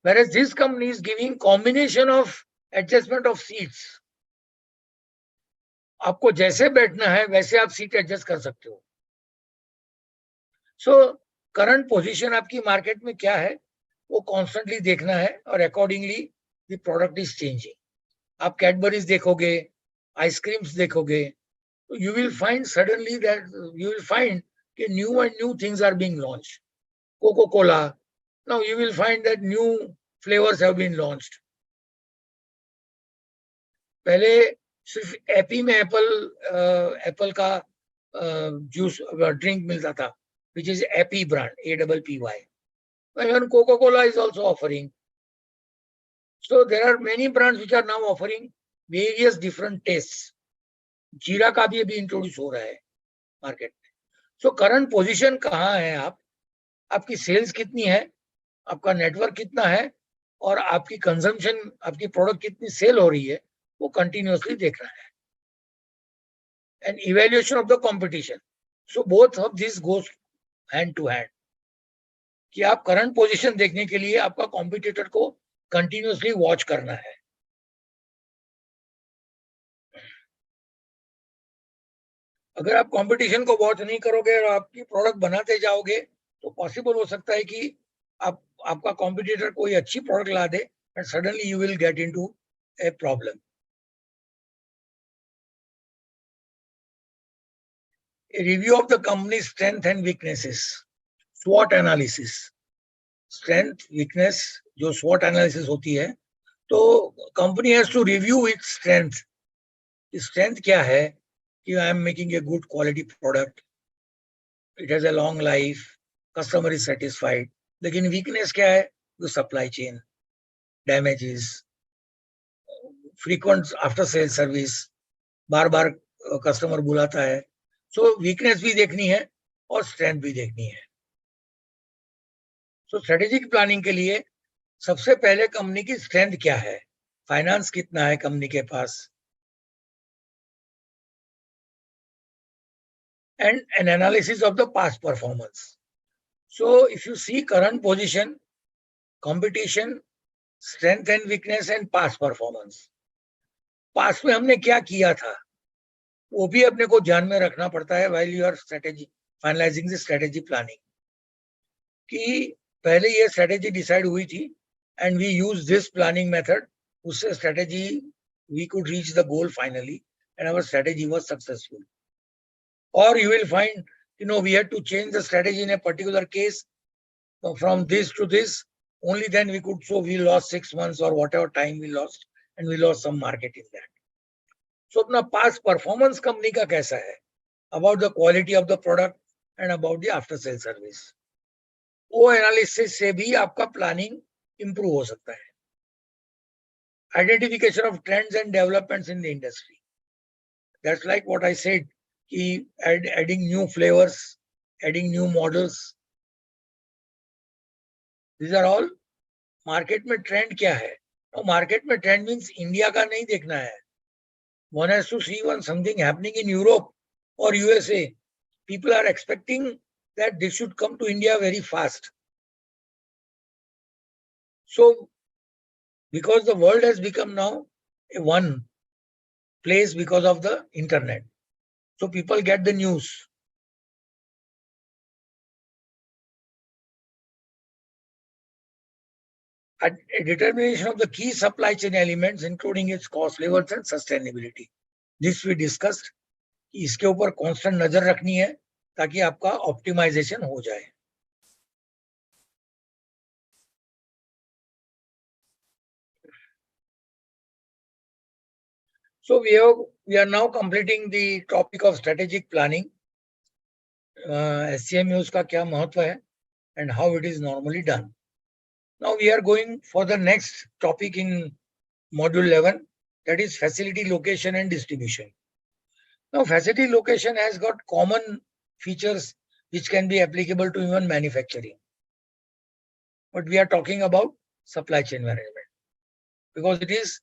Whereas this company is giving combination of adjustment of seats. आपको जैसे बैठना है वैसे आप सीट एडजस्ट कर सकते हो. सो करंट पोजीशन आपकी मार्केट में क्या है वो कॉन्स्टेंटली देखना है और accordingly the product is changing. आप कैडबरीज देखोगे, आइसक्रीम्स देखोगे, तो you will find suddenly that you will find कि new and new things are being launched. Coca Cola, now you will find that new flavours have been launched. पहले सिर्फ AP में Apple का juice drink मिलता था, which is Appy brand, APPY. Even Coca-Cola is also offering. So there are many brands which are now offering various different tastes. जीरा का भी अभी इंट्रोड्यूस हो रहा है मार्केट में. सो करंट पोजीशन कहाँ है, आपकी सेल्स कितनी है, आपका नेटवर्क कितना है और आपकी कंजम्पशन, आपकी प्रोडक्ट कितनी सेल हो रही है, वो कंटिन्यूअसली देखना है. And evaluation of the competition. So both of this goes hand to hand. कि आप करंट पोजीशन देखने के लिए आपका कॉम्पिटिटर को कंटिन्यूअसली वॉच करना है. अगर आप कंपटीशन को वॉच नहीं करोगे और आपकी प्रोडक्ट बनाते जाओगे तो पॉसिबल हो सकता है कि आपका कॉम्पिटिटर कोई अच्छी प्रोडक्ट ला दे and suddenly you will get into a problem. A review of the company's strength and weaknesses. SWOT analysis. Strength, weakness, जो SWOT analysis होती है, तो company has to review its strength. Strength क्या है कि I am making a good quality product, it has a long life, customer is satisfied. लेकिन weakness क्या है? The supply chain, damages, frequent after sales service, bar bar customer बुलाता है. सो weakness भी देखनी है और स्ट्रेंथ भी देखनी है. सो स्ट्रेटेजिक प्लानिंग के लिए सबसे पहले कंपनी की स्ट्रेंथ क्या है, फाइनेंस कितना है कंपनी के पास, and an analysis of the past performance. So if you see current position, competition, strength and weakness and past performance. Past में हमने क्या किया था वो भी अपने को ध्यान में रखना पड़ता है while you are strategy finalising the strategy planning. कि पहले ये स्ट्रेटेजी डिसाइड हुई थी and we use this planning method, उससे strategy we could reach the goal finally and our strategy was successful. और you will find we had to change the strategy in a particular case from this to this, only then we could, so we lost 6 months or whatever time we lost and we lost some market in that. So अपना past performance company का कैसा है, about the quality of the product and about the after sale service. वो analysis से भी आपका planning improve हो सकता है. Identification of trends and developments in the industry. That's like what I said, कि adding new flavors, adding new models. These are all market में trend क्या है. Now market में trend means India का नहीं देखना है. One has to see when something happening in Europe or USA. People are expecting that this should come to India very fast. So, because the world has become now a one place because of the internet, so people get the news. A determination of the key supply chain elements, including its cost levels and sustainability. This we discussed. इसके ऊपर constant नजर रखनी है ताकि आपका optimisation हो जाए. So we are now completing the topic of strategic planning. SCM में उसका क्या महत्व है and how it is normally done. Now we are going for the next topic in module 11, that is facility location and distribution. Now facility location has got common features which can be applicable to even manufacturing. But we are talking about supply chain management because it is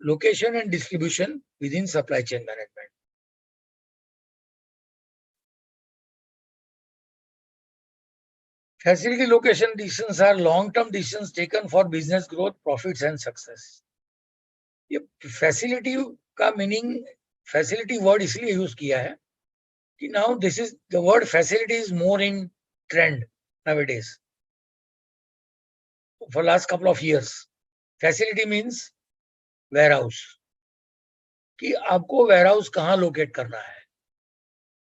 location and distribution within supply chain management. Facility location decisions are long-term decisions taken for business growth, profits and success. ये facility का meaning facility word इसलिए use किया है कि now this is the word facility is more in trend nowadays. For last couple of years, facility means warehouse. कि आपको warehouse कहाँ locate करना है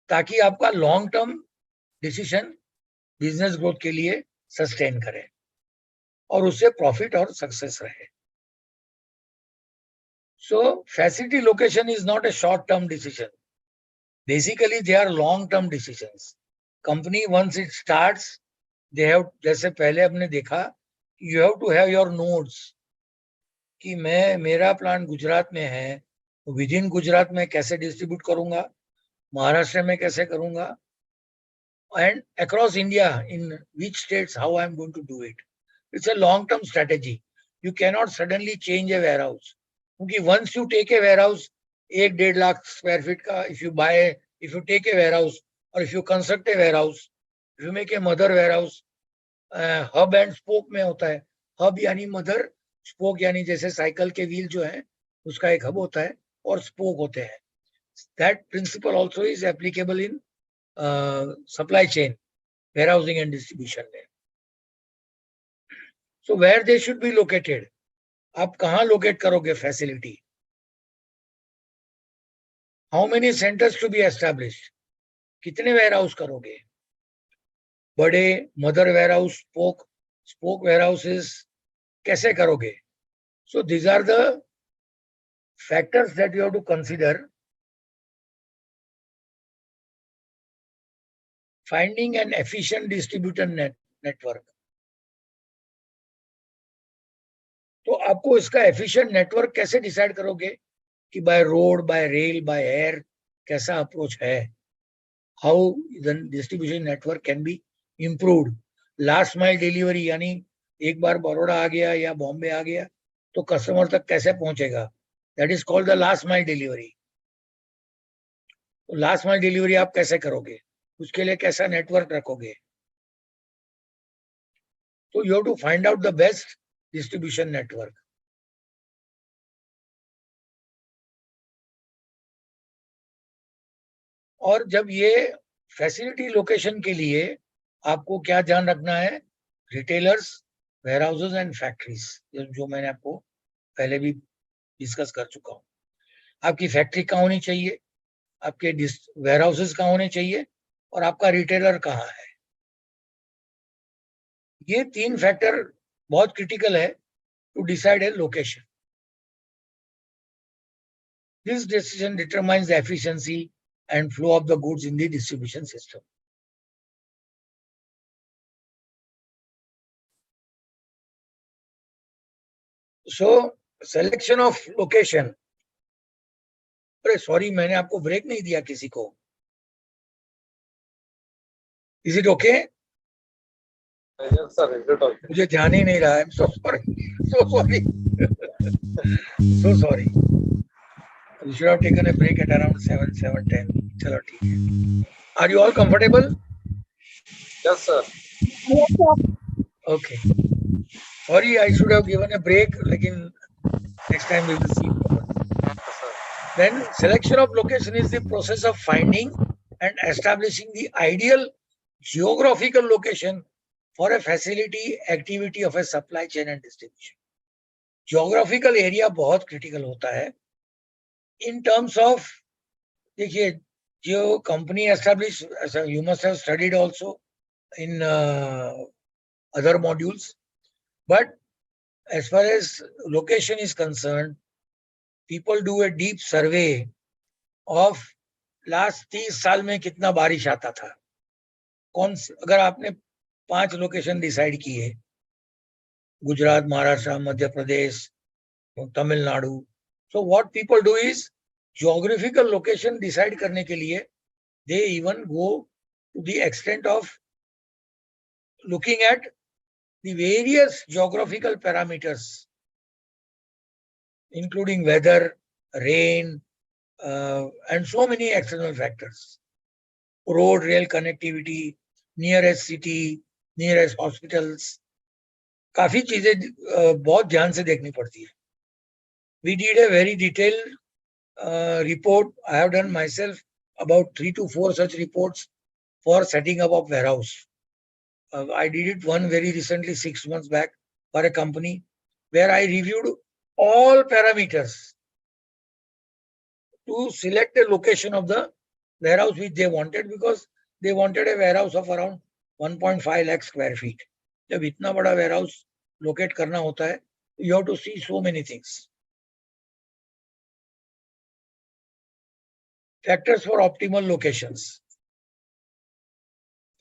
ताकि आपका long term decision business growth के लिए sustain करे और उससे profit और success रहे. So facility location is not a short-term decision. Basically, they are long-term decisions. Company once it starts, they have जैसे पहले हमने देखा, you have to have your nodes. कि मेरा प्लांट गुजरात में है, विद इन गुजरात में कैसे डिस्ट्रीब्यूट करूंगा, महाराष्ट्र में कैसे करूंगा, and across India in which states how I am going to do it. It's a long-term strategy. You cannot suddenly change a warehouse. क्योंकि once you take a warehouse, 1-1.5 lakh square feet का, if you take a warehouse or if you construct a warehouse, if you make a mother warehouse, hub and spoke में होता है. Hub यानी mother, spoke यानी जैसे cycle के wheel जो है उसका एक hub होता है और spoke होते हैं. That principle also is applicable in supply chain, warehousing and distribution में. So where they should be located? आप कहाँ locate करोगे facility? How many centers to be established? कितने warehouse करोगे? बड़े mother warehouse, spoke warehouses कैसे करोगे? So these are the factors that you have to consider. Finding an efficient distributor network. तो आपको इसका efficient network कैसे decide करोगे कि by road, by rail, by air कैसा approach है? How the distribution network can be improved? Last mile delivery यानी एक बार बड़ौदा आ गया या बॉम्बे आ गया तो कस्टमर तक कैसे पहुंचेगा? That is called the last mile delivery. तो last mile delivery आप कैसे करोगे? उसके लिए कैसा नेटवर्क रखोगे? तो you have to find out the best distribution network. और जब ये फैसिलिटी लोकेशन के लिए आपको क्या ध्यान रखना है? रिटेलर्स, वेयरहाउसेस एंड फैक्ट्रीज, जो मैंने आपको पहले भी डिस्कस कर चुका हूं. आपकी फैक्ट्री कहाँ होनी चाहिए, आपके वेयरहाउसेस कहाँ होने चाहिए और आपका रिटेलर कहाँ है. ये 3 फैक्टर बहुत क्रिटिकल है to decide a location. This decision determines the efficiency and flow of the goods in the distribution system. So selection of location. अरे सॉरी मैंने आपको ब्रेक नहीं दिया किसी को. Is it okay? Yes, sir. Is it okay? मुझे ध्यान ही नहीं रहा. I'm so sorry. So sorry. So sorry. We should have taken a break at around 7:10. चलो ठीक है. Are you all comfortable? Yes, sir. Okay. Sorry, I should have given a break. लेकिन next time we will see. Then selection of location is the process of finding and establishing the ideal geographical location for a facility activity of a supply chain and distribution. Geographical area बहुत critical होता है. In terms of, देखिए, जो company established, you must have studied also in other modules. But as far as location is concerned, people do a deep survey of last 30 साल में कितना बारिश आता था. अगर आपने 5 लोकेशन डिसाइड किए Gujarat, Maharashtra, Madhya Pradesh, Tamil Nadu. So what people do is geographical location decide करने के लिए they even go to the extent of looking at the various geographical parameters, including weather, rain, and so many external factors. Road, rail connectivity, nearest city, nearest hospitals. काफी चीजें बहुत ध्यान से देखनी पड़ती है. We did a very detailed report. I have done myself about 3 to 4 such reports for setting up of warehouse. I did it one very recently, 6 months back, for a company where I reviewed all parameters to select a location of the warehouse which they wanted, because they wanted a warehouse of around 1.5 lakh square feet. जब इतना बड़ा warehouse locate करना होता है, you have to see so many things. Factors for optimal locations.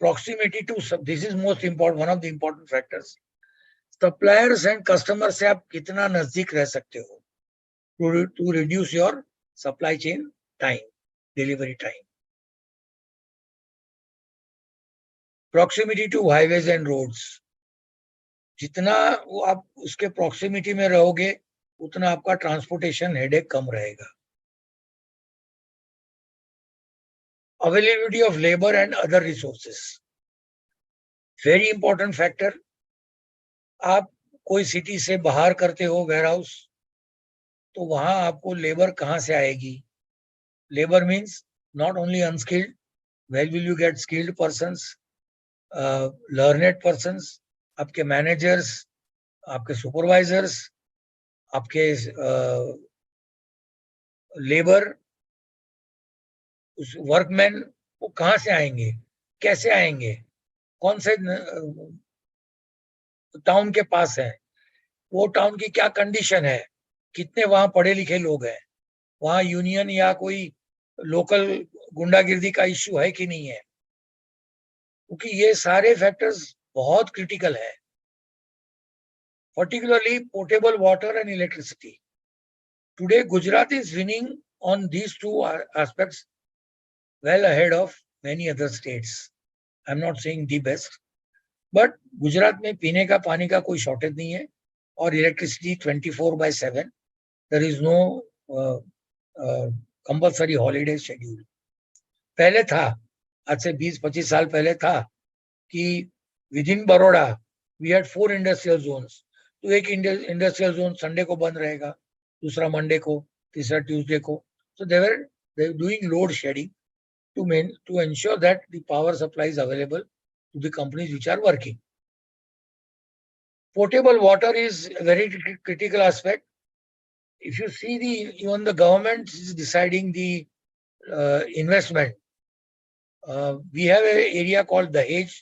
Proximity to, this is most important, one of the important factors. Suppliers and customers से आप कितना नजदीक रह सकते हो to reduce your supply chain time, delivery time. Proximity to highways and roads. जितना वो आप उसके proximity में रहोगे, उतना आपका transportation headache कम रहेगा. Availability of labor and other resources. Very important factor. आप कोई city से बाहर करते हो warehouse, तो वहां आपको labor कहां से आएगी? Labor means not only unskilled, where will you get skilled persons, learned persons, आपके managers, आपके supervisors, आपके labor, उस workmen, वो कहां से आएंगे, कैसे आएंगे, कौन से टाउन के पास है, वो टाउन की क्या कंडीशन है, कितने वहां पढ़े लिखे लोग हैं, वहां यूनियन या कोई लोकल गुंडागिर्दी का इश्यू है कि नहीं है, क्योंकि ये सारे फैक्टर्स बहुत क्रिटिकल है. Particularly potable water and electricity. Today, Gujarat is winning on these two aspects well ahead of many other states. I'm not saying the best, but Gujarat में पीने का पानी का कोई shortage नहीं है और electricity 24/7. There is no compulsory holiday schedule. पहले था, आज से 20-25 साल पहले था कि within Baroda we had 4 industrial zones. तो एक इंडस्ट्रियल जोन संडे को बंद रहेगा, दूसरा मंडे को, तीसरा ट्यूसडे को. So they were doing load shedding to ensure that the power supply is available to the companies which are working. Potable water is a very critical aspect. If you see even the government is deciding the investment. We have an area called Dahej.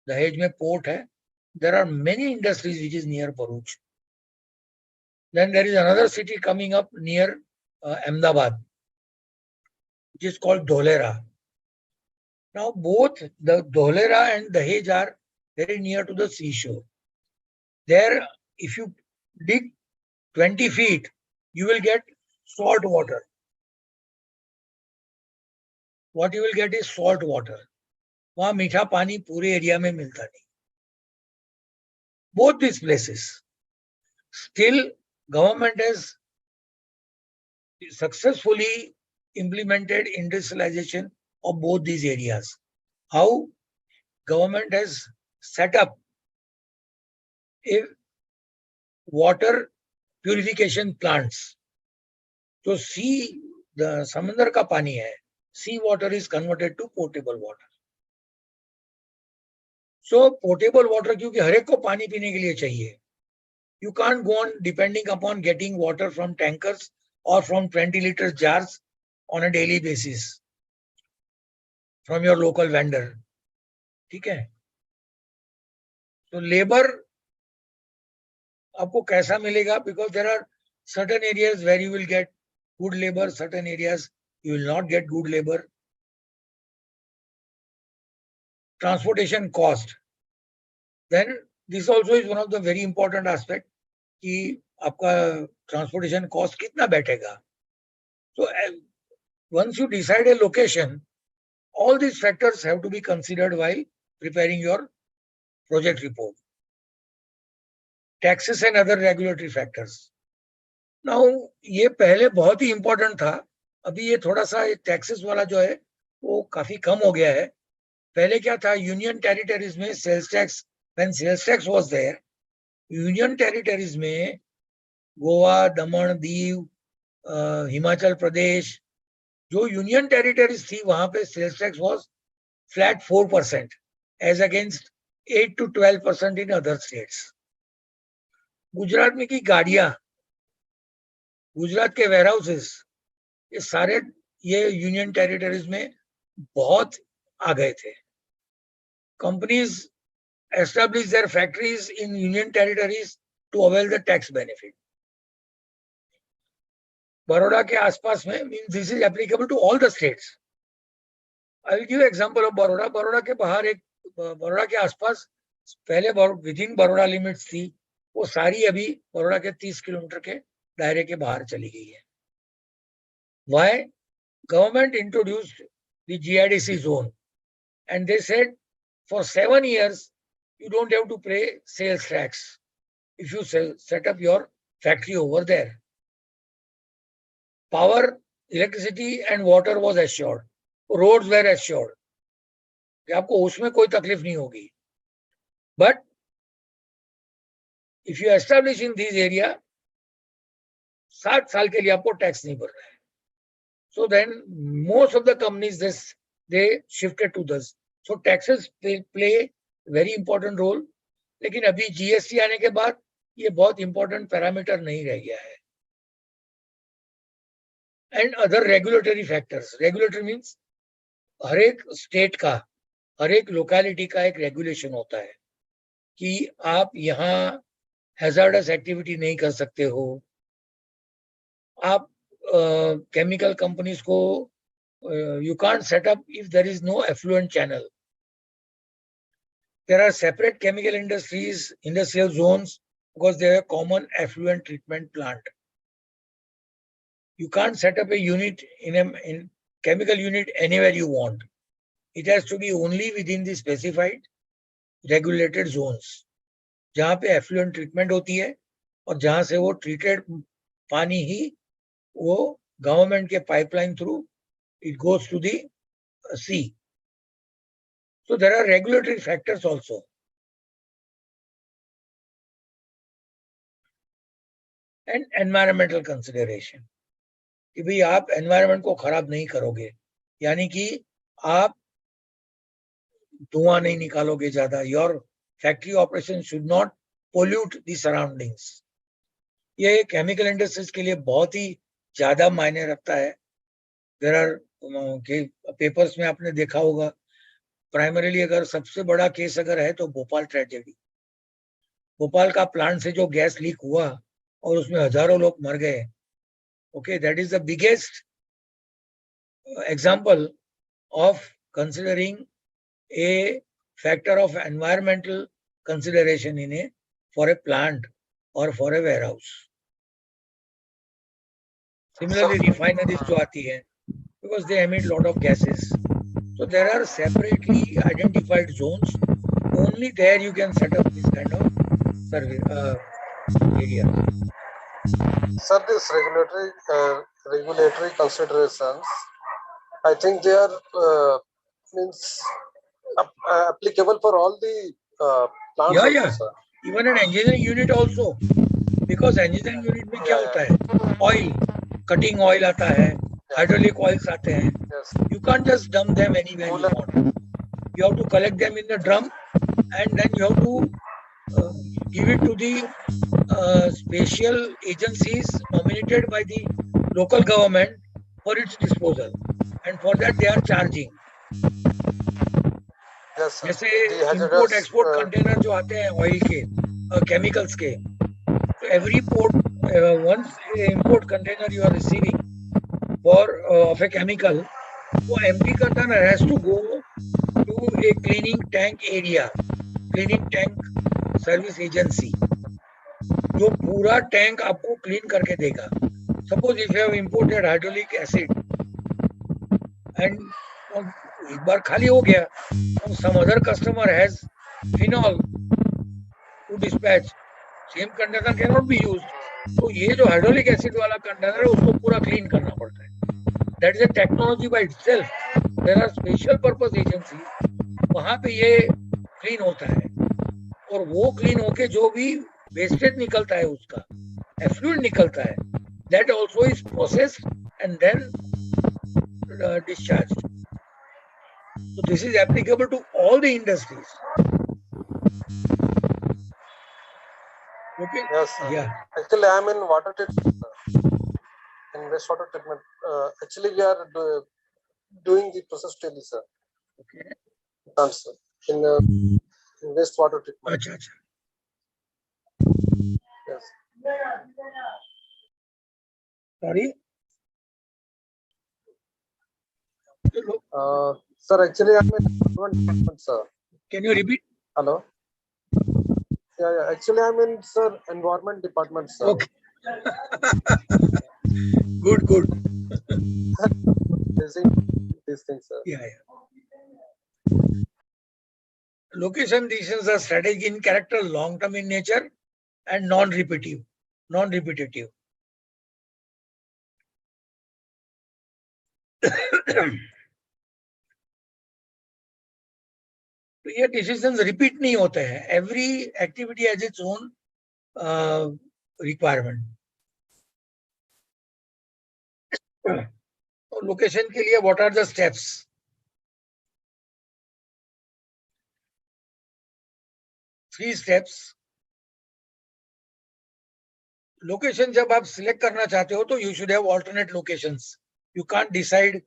Dahej में port है. There are many industries which is near Bharuch. Then there is another city coming up near Ahmedabad, which is called Dholera. Now both the Dholera and Dahej are very near to the seashore. There, if you dig 20 feet, you will get salt water. What you will get is salt water. वहाँ मीठा पानी पूरे area में मिलता नहीं. Both these places, still government has successfully implemented industrialization of both these areas. How? Government has set up a water purification plants. So sea, the samandar का पानी है, sea water is converted to potable water. So potable water क्योंकि हर एक को पानी पीने के लिए चाहिए. You can't go on depending upon getting water from tankers or from 20 liters jars on a daily basis from your local vendor. ठीक है? So labor आपको कैसा मिलेगा? Because there are certain areas where you will get good labor, certain areas you will not get good labor. Transportation cost. Then this also is one of the very important aspect कि आपका transportation cost कितना बैठेगा. So once you decide a location, all these factors have to be considered while preparing your project report. Taxes and other regulatory factors. Now ये पहले बहुत ही important था. अभी ये थोड़ा सा taxes वाला जो है वो काफी कम हो गया है. पहले क्या था, यूनियन टेरिटरीज में sales tax, when sales tax was there, union territories में गोवा, दमन, दीव, हिमाचल प्रदेश, जो यूनियन टेरिटरीज थी वहां पे sales tax was flat 4% as against 8 to 12% in other states. Gujarat में की गाड़ियां, गुजरात के वेयर हाउसेस, ये सारे ये यूनियन टेरिटरीज में बहुत आ गए थे. Companies establish their factories in union territories to avail the tax benefit. Baroda के आसपास में means this is applicable to all the states. I will give example of Baroda. Baroda के बाहर एक, बड़ौदा के आसपास पहले विदिन बड़ौदा लिमिट्स थी, वो सारी अभी बड़ौदा के 30 किलोमीटर के दायरे के बाहर चली गई है. Why? Government introduced the GIDC zone and they said for 7 years you don't have to pay sales tax if you set up your factory over there. Power, electricity and water was assured. Roads were assured. कि आपको उसमें कोई तकलीफ नहीं होगी. But if you establish in this area, 7 साल के लिए आपको टैक्स नहीं भरना है. So then most of the companies they shifted to this. So taxes play very important role. लेकिन अभी GST आने के बाद ये बहुत important पैरामीटर नहीं रह गया है. And other regulatory factors. Regulatory means हर एक स्टेट का, हर एक लोकेलिटी का एक रेगुलेशन होता है कि आप यहाँ हैजार्डस एक्टिविटी नहीं कर सकते हो. आप chemical companies को you can't set up if there is no effluent channel. There are separate chemical industries, industrial zones, because they have common effluent treatment plant. You can't set up a unit in chemical unit anywhere you want. It has to be only within the specified regulated zones. जहाँ पे effluent treatment होती है और जहाँ से वो treated पानी ही वो government के pipeline through it goes to the sea. So there are regulatory factors also. And environmental consideration. कि भाई आप environment को खराब नहीं करोगे, यानी कि आप धुआं नहीं निकालोगे ज्यादा. Your factory operation should not pollute the surroundings. ये chemical industries के लिए बहुत ही ज्यादा मायने रखता है. There are papers में आपने देखा होगा, प्राइमरीली अगर सबसे बड़ा केस अगर है तो भोपाल ट्रेजेडी. भोपाल का प्लांट से जो गैस लीक हुआ और उसमें हजारों लोग मर गए. Okay, that is the biggest example of considering a factor of environmental consideration in a for a plant or for a warehouse. Similarly, refineries जो आती है, because they emit lot of gases. So there are separately identified zones. Only there you can set up this kind of service area. Sir, this regulatory considerations, I think they are means applicable for all the plants. Yeah, also, yeah. sir. Even an engineering unit also, because engineering unit में क्या होता है? Oil, cutting oil आता है, hydraulic oils आते हैं. Yes. You can't just dump them anywhere you want. You have to collect them in the drum, and then you have to give it to the special agencies nominated by the local government for its disposal, and for that they are charging. Yes, sir. जैसे The hazardous, import export container जो आते हैं oil के, chemicals के, so every port once import container you are receiving for of a chemical, so empty container has to go to a cleaning tank area. Cleaning tank service agency जो पूरा tank आपको clean करके देगा. Suppose if you have imported hydraulic acid and एक बार खाली हो गया, some other customer has phenol to dispatch, same container cannot be used. तो ये जो हाइड्रोलिक एसिड वाला कंटेनर है उसको पूरा क्लीन करना पड़ता है. That is a technology by itself. There are special purpose agencies, वहां पे ये क्लीन होता है और वो क्लीन होके जो भी वेस्टेज निकलता है उसका एफ्लुएंट निकलता है, that also is processed and then discharged. So this is applicable to all the industries. Okay. Yes, sir. Yeah. Actually, I am in water treatment, in wastewater treatment. Actually, we are doing the process daily, sir. Okay. Sir. In wastewater treatment. अच्छा अच्छा. Yes. Sorry. Sir, actually, I am in environment department, sir. Can you repeat? Hello. Yeah. Actually, I'm in, sir, environment department, sir. Okay. Good. These things, sir. Yeah. Location decisions are strategic in character, long-term in nature, and non-repetitive. तो ये decisions repeat नहीं होते हैं. Every activity has its own requirement. और location के लिए what are the steps? Three steps. Location जब आप सिलेक्ट करना चाहते हो तो you should have alternate locations. You can't decide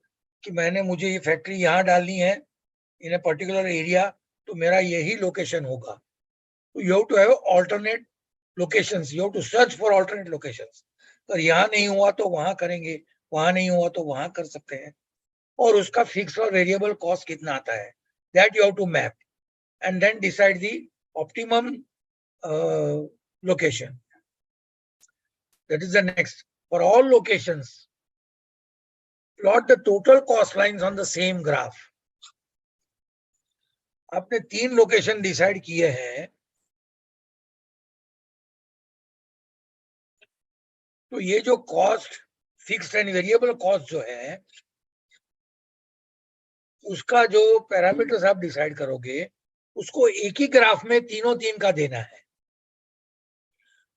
कि मुझे ये फैक्ट्री यहाँ डालनी है इन अ पर्टिकुलर एरिया तो मेरा यही लोकेशन होगा. You have to have alternate locations. You have to search for alternate locations. अगर यहाँ नहीं हुआ तो वहां करेंगे, वहां नहीं हुआ तो वहां कर सकते हैं. और उसका फिक्स और वेरिएबल कॉस्ट कितना आता है, that you have to map and then decide the optimum location. That is the next. For all locations, plot the total cost lines on the same graph. आपने 3 लोकेशन डिसाइड किए हैं तो ये जो cost fixed and variable cost जो है उसका जो पैरामीटर्स आप डिसाइड करोगे उसको एक ही ग्राफ में तीनों तीन का देना है.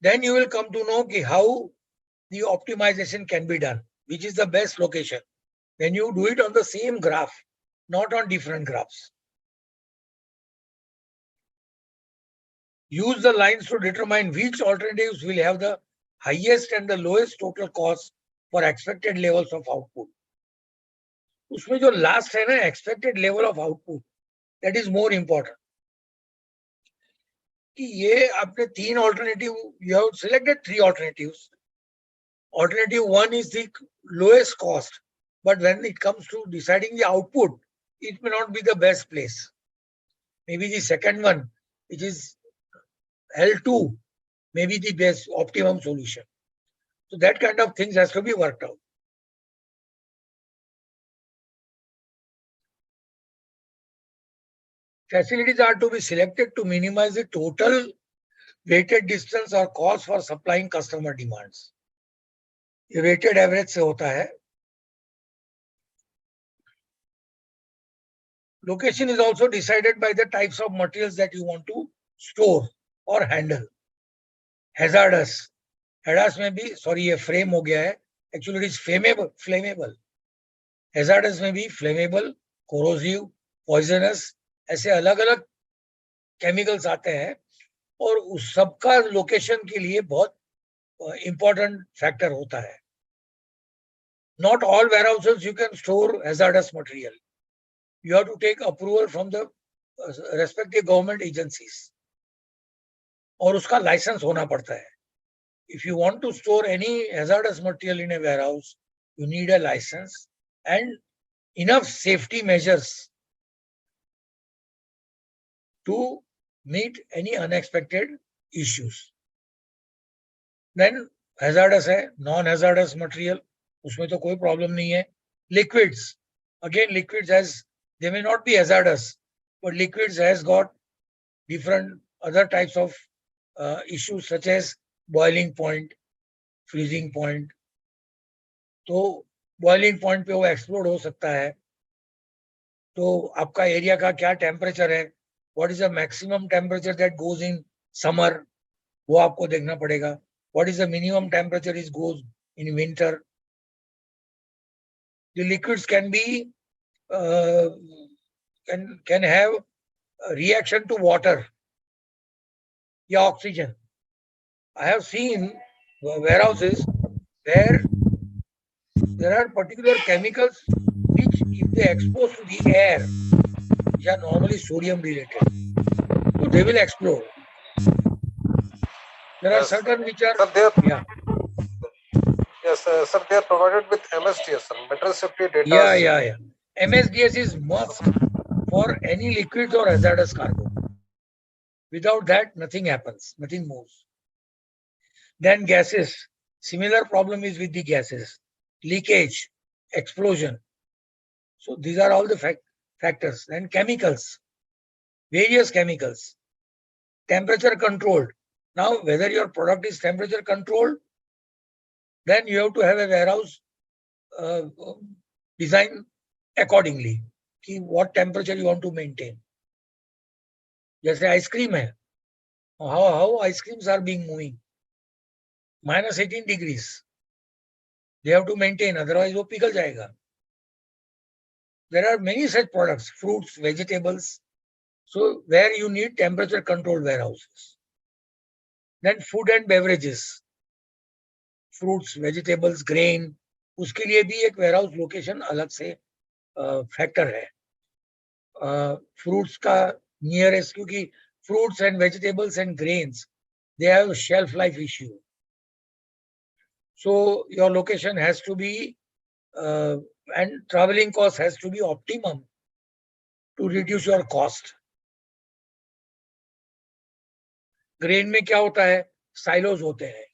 Then you will come to know कि how the optimization can be done, which is the best location. When you do it on the same graph, not on different graphs. Use the lines to determine which alternatives will have the highest and the lowest total cost for expected levels of output. उसमें जो last है ना, expected level of output, that is more important. कि ये आपने 3 alternative, you have selected 3 alternatives. Alternative 1 is the lowest cost, but when it comes to deciding the output, it may not be the best place. Maybe the second one, which is L2, may be the best optimum solution. So that kind of things has to be worked out. Facilities are to be selected to minimize the total weighted distance or cost for supplying customer demands. ये weighted average से होता है. Location is also decided by the types of materials that you want to store or handle. Hazardous में भी, sorry ये frame हो गया है, actually it is flammable. Hazardous में भी flammable, corrosive, poisonous, ऐसे अलग अलग chemicals आते हैं और उस सबका लोकेशन के लिए बहुत important factor होता है. Not all warehouses you can store hazardous material. You have to take approval from the respective government agencies. और उसका license होना पड़ता है. If you want to store any hazardous material in a warehouse, you need a license and enough safety measures to meet any unexpected issues. Then hazardous है, non-hazardous material, उसमें तो कोई problem नहीं है. Liquids, again liquids they may not be hazardous, but liquids has got different other types of issues such as boiling point, freezing point. तो boiling point पे वो explode हो सकता है. तो आपका एरिया का क्या टेम्परेचर है, what is the maximum temperature that goes in summer, वो आपको देखना पड़ेगा. What is the minimum temperature is goes in winter. The liquids can be can have reaction to water या oxygen. I have seen warehouses where there are particular chemicals which if they expose to the air, which are normally sodium related, so they will explode. There are Yes. certain which are, Sir, they are, yeah, sir, they are provided with MSDS, sir, material safety data. yeah. MSDS is must for any liquids or hazardous cargo. Without that, nothing happens, nothing moves. Then gases, similar problem is with the gases, leakage, explosion. So these are all the factors. Then chemicals, various chemicals, temperature controlled. Now, whether your product is temperature controlled, then you have to have a warehouse design accordingly. What temperature you want to maintain. जैसे ice cream है, how ice creams are being moving, -18 degrees. They have to maintain, otherwise वो पिघल जाएगा. There are many such products, fruits, vegetables, so where you need temperature controlled warehouses. Then food and beverages, fruits, vegetables, grain, उसके लिए भी एक warehouse location अलग से factor है. Fruits का nearest, क्योंकि fruits and vegetables and grains, they have a shelf life issue. So your location has to be and traveling cost has to be optimum to reduce your cost. Grain में क्या होता है, silos होते हैं.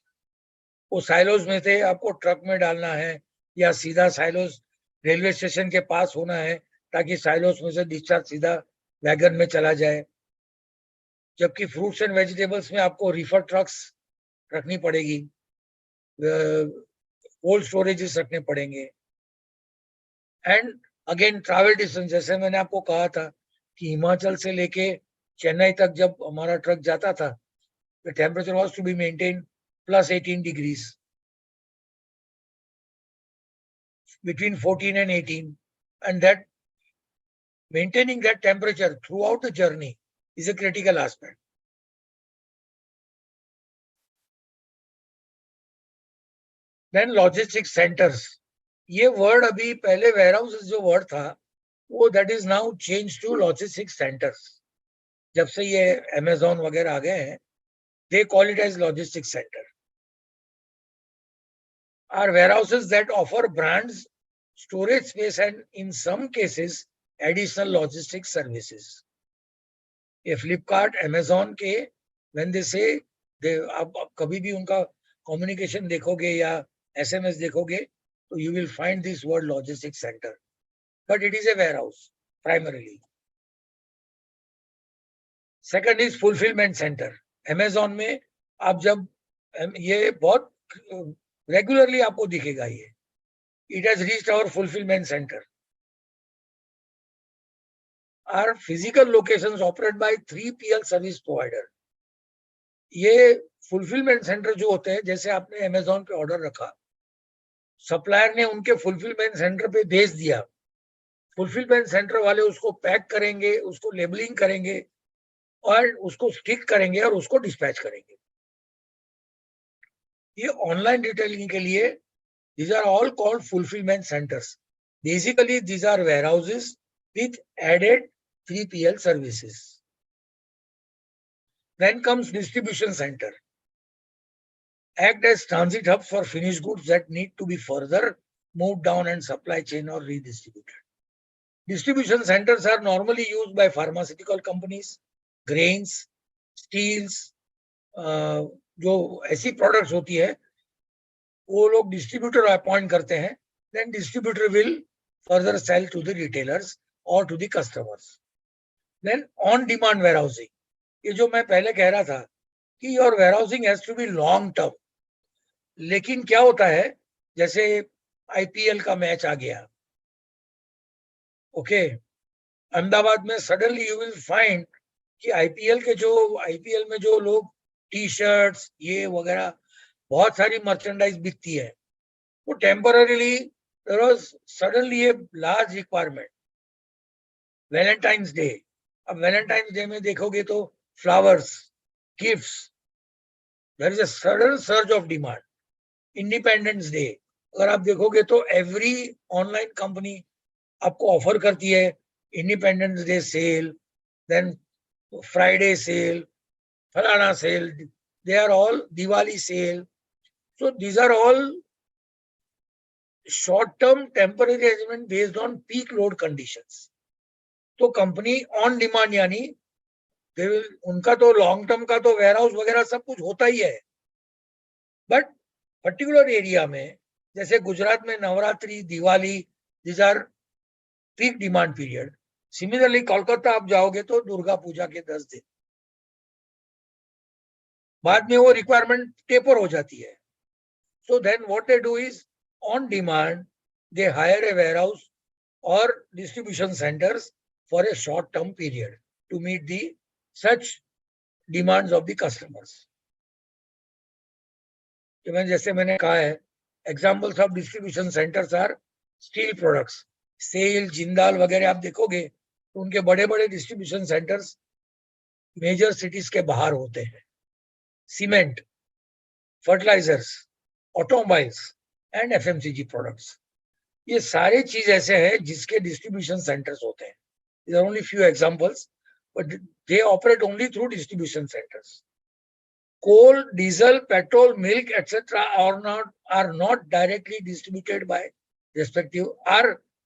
वो silos में से आपको ट्रक में डालना है या सीधा साइलोज रेलवे स्टेशन के पास होना है ताकि साइलोज में से डिस्चार्ज सीधा वैगन में चला जाए. जबकि फ्रूट्स एंड वेजिटेबल्स में आपको रिफर ट्रक्स रखनी पड़ेगी, कोल्ड स्टोरेजेस रखने पड़ेंगे. एंड अगेन ट्रैवल डिस्टेंस, जैसे मैंने आपको कहा था कि हिमाचल से लेके चेन्नई तक जब हमारा ट्रक जाता था, the temperature was to be maintained +18 degrees, between 14 and 18, and that maintaining that temperature throughout the journey is a critical aspect. Then logistics centers, ये word अभी पहले warehouses जो word था वो that is now changed to logistics centers. जब से ये Amazon वगैरह आ गए हैं, they call it as logistics center. Are warehouses that offer brands, storage space, and in some cases additional logistics services. ये Flipkart, Amazon के when they say आप कभी भी उनका communication देखोगे या SMS देखोगे तो you will find this word logistics center, but it is a warehouse primarily. Second is fulfillment center. Amazon में आप जब ये बहुत regularly आपको दिखेगा ये, it has reached our fulfillment center. Are physical locations operated by 3PL service provider. ये fulfillment center जो होते हैं, जैसे आपने Amazon पे ऑर्डर रखा, सप्लायर ने उनके fulfillment center पे भेज दिया, fulfillment center वाले उसको पैक करेंगे, उसको लेबलिंग करेंगे और उसको स्टिक करेंगे और उसको डिस्पैच करेंगे. ये ऑनलाइन रिटेलिंग के लिए these are all called fulfillment centers. Basically these are warehouses with added 3PL services. Then comes distribution center. Act as transit hubs for finished goods that need to be further moved down and supply chain or redistributed. Distribution centers are normally used by pharmaceutical companies, grains, steels, जो ऐसी products होती है वो लोग distributor appoint करते हैं, then distributor will further sell to the retailers और to the customers. Then on demand warehousing, ये जो मैं पहले कह रहा था कि your warehousing has to be long term. लेकिन क्या होता है, जैसे आईपीएल का मैच आ गया, ओके, अहमदाबाद में सडनली यू विल फाइंड कि आईपीएल में जो लोग टी शर्ट्स ये वगैरह बहुत सारी मर्चेंडाइज बिकती है, वो temporarily there was suddenly a large requirement. Valentine's day, अब वैलेंटाइंस डे में देखोगे तो flowers, gifts, there is a sudden surge of demand. Independence day, अगर आप देखोगे तो एवरी ऑनलाइन कंपनी आपको ऑफर करती है independence day sale, then Friday sale, फलाना sale, they are all Diwali sale. So these are all short-term temporary arrangement based on peak load conditions. तो company on demand यानी उनका तो लॉन्ग टर्म का तो वेयर हाउस वगैरह सब कुछ होता ही है, बट पर्टिकुलर एरिया में जैसे गुजरात में Navratri, Diwali, these are peak demand period. Similarly Kolkata आप जाओगे तो दुर्गा पूजा के 10 दिन बाद में वो रिक्वायरमेंट टेपर हो जाती है. So then what they do is on demand, they hire a warehouse or distribution centers for a short term period to meet the such demands of the customers. जैसे मैंने कहा है, examples of distribution centers are steel products, SAIL, Jindal वगैरह आप देखोगे तो उनके बड़े बड़े डिस्ट्रीब्यूशन सेंटर्स मेजर सिटीज के बाहर होते हैं. Cement, fertilizers, automobiles and FMCG products, ये सारे चीज ऐसे हैं जिसके डिस्ट्रीब्यूशन सेंटर्स होते हैं. These are only few examples, but they operate only through distribution centers. Coal, diesel, petrol, milk, etc. are not directly distributed by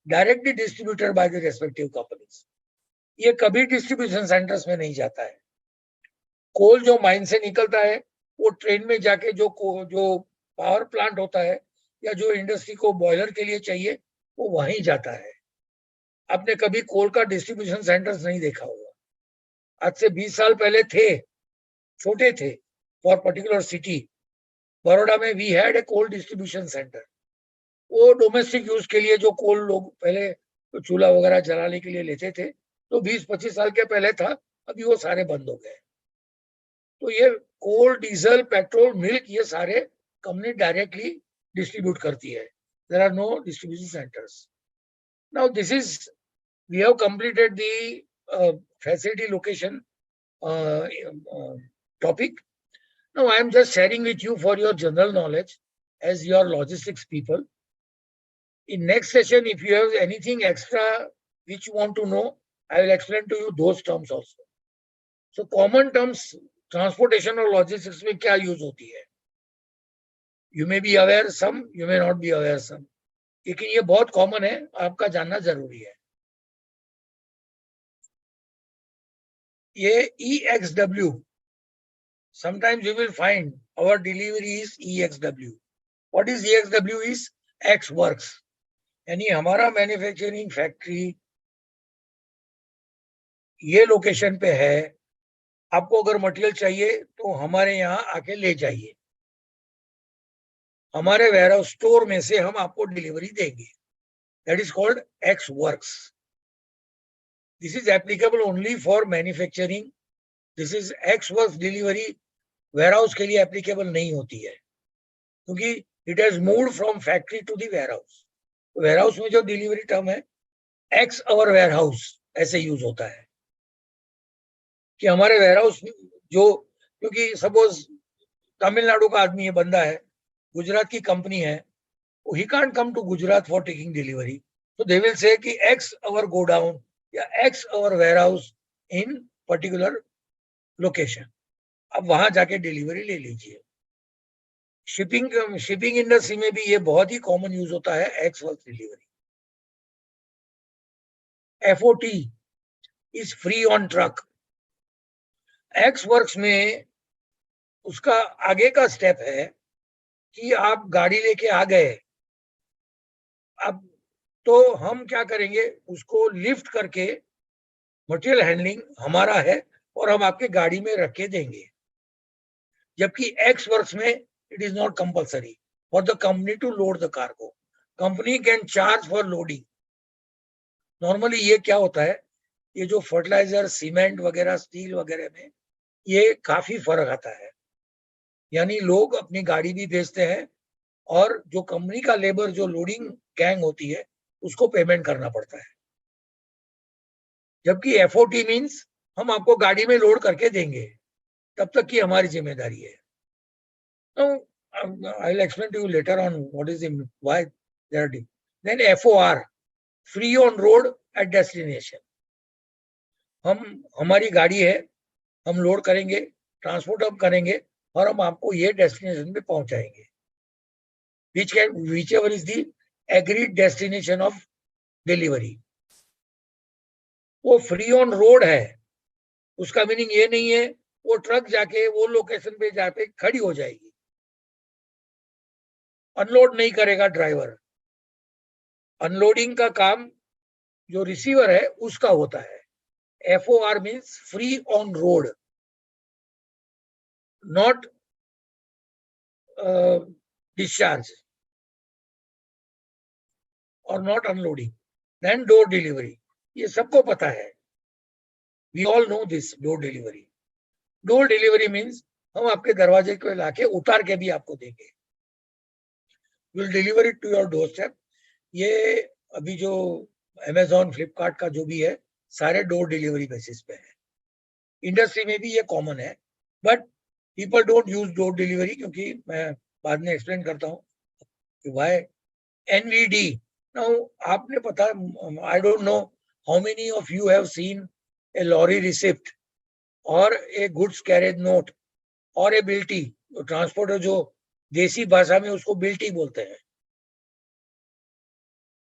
directly distributed by the respective companies. ये कभी डिस्ट्रीब्यूशन सेंटर्स में नहीं जाता है. कोल जो mine से निकलता है वो ट्रेन में जाके जो पावर प्लांट होता है या जो इंडस्ट्री को बॉयलर के लिए चाहिए वो वहीं जाता है. आपने कभी कोल का डिस्ट्रीब्यूशन सेंटर्स नहीं देखा होगा. आज से 20 साल पहले थे, छोटे थे फॉर पर्टिकुलर सिटी. बड़ौदा में we had a coal distribution centre. वो डोमेस्टिक यूज के लिए जो कोल लोग पहले तो चूल्हा वगैरह जलाने के लिए लेते थे, तो 20-25 साल के पहले था. अभी वो सारे बंद हो गए. तो ये कोल, डीजल, पेट्रोल, मिल्क, ये सारे कंपनी डायरेक्टली डिस्ट्रीब्यूट करती है. There are no distribution centers. Now this is, we have completed the facility location topic. Now I am just sharing with you for your general knowledge as your logistics people. In next session, if you have anything extra which you want to know, I will explain to you those terms also. So common terms transportation और logistics में क्या use होती है? You may be aware some, you may not be aware some. लेकिन ये बहुत common है, आपका जानना जरूरी है. ये EXW, sometimes you will find our delivery is EXW. What is EXW? Is X works. यानी हमारा मैन्युफैक्चरिंग फैक्ट्री ये लोकेशन पे है, आपको अगर मटेरियल चाहिए तो हमारे यहाँ आके ले जाइए, हमारे वेयरहाउस स्टोर में से हम आपको डिलीवरी देंगे. That is called X works. This is applicable only for manufacturing. This is X works delivery warehouse के लिए applicable नहीं होती है, क्योंकि it has moved from factory to the warehouse. warehouse में जो डिलीवरी टर्म है X our warehouse ऐसे यूज होता है कि हमारे वेयरहाउस जो, क्योंकि सपोज तमिलनाडु का आदमी है, बंदा है, गुजरात की कंपनी है, he can't come to Gujarat for taking delivery. So they will say कि X our godown या X our warehouse in particular location. अब वहां जाके डिलीवरी ले लीजिए. शिपिंग इंडस्ट्री में भी ये बहुत ही कॉमन यूज होता है X work delivery. FOT is free on truck. X works में उसका आगे का स्टेप है कि आप गाड़ी लेके आ गए, अब तो हम क्या करेंगे, उसको लिफ्ट करके, मटेरियल हैंडलिंग हमारा है और हम आपके गाड़ी में रख के देंगे। जबकि एक्स वर्क्स में it is not compulsory for the company to load the cargo. Company can charge for loading. Normally ये क्या होता है, ये जो फर्टिलाइजर, सीमेंट वगैरह, स्टील वगैरह में ये काफी फर्क आता है। यानी लोग अपनी गाड़ी भी भेजते हैं और जो कंपनी का लेबर, जो लोडिंग गैंग होती है, उसको पेमेंट करना पड़ता है। जबकि एफओटी मींस हम आपको गाड़ी में लोड करके देंगे, तब तक की हमारी जिम्मेदारी है। Now, I'll explain to you later on what is why they are doing. Then FOR, free on road at destination. हमारी गाड़ी है, हम लोड करेंगे, ट्रांसपोर्ट हम करेंगे और हम आपको ये डेस्टिनेशन पे पहुंचाएंगे, whichever is the agreed destination of delivery. वो फ्री ऑन रोड है, उसका मीनिंग ये नहीं है वो ट्रक जाके वो लोकेशन पे जाके खड़ी हो जाएगी, अनलोड नहीं करेगा ड्राइवर। अनलोडिंग का काम जो रिसीवर है उसका होता है। FOR means free on road, not discharge और not unloading. Then door delivery, ये सबको पता है, we all know this. Door delivery, door delivery means हम आपके दरवाजे को लाके उतार के भी आपको देंगे, will deliver it to your doorstep. ये अभी जो अमेजॉन, फ्लिपकार्ट का जो भी है, सारे डोर डिलीवरी बेसिस पे है। इंडस्ट्री में भी ये कॉमन है, but people don't use door delivery, क्योंकि मैं बाद में एक्सप्लेन करता हूँ कि व्हाई। एनवीडी, नाउ आपने पता, I don't know how many of you have seen a lorry receipt और ए गुड्स कैरेज नोट और ए बिल्टी। ट्रांसपोर्टर जो देसी भाषा में उसको बिल्टी बोलते हैं,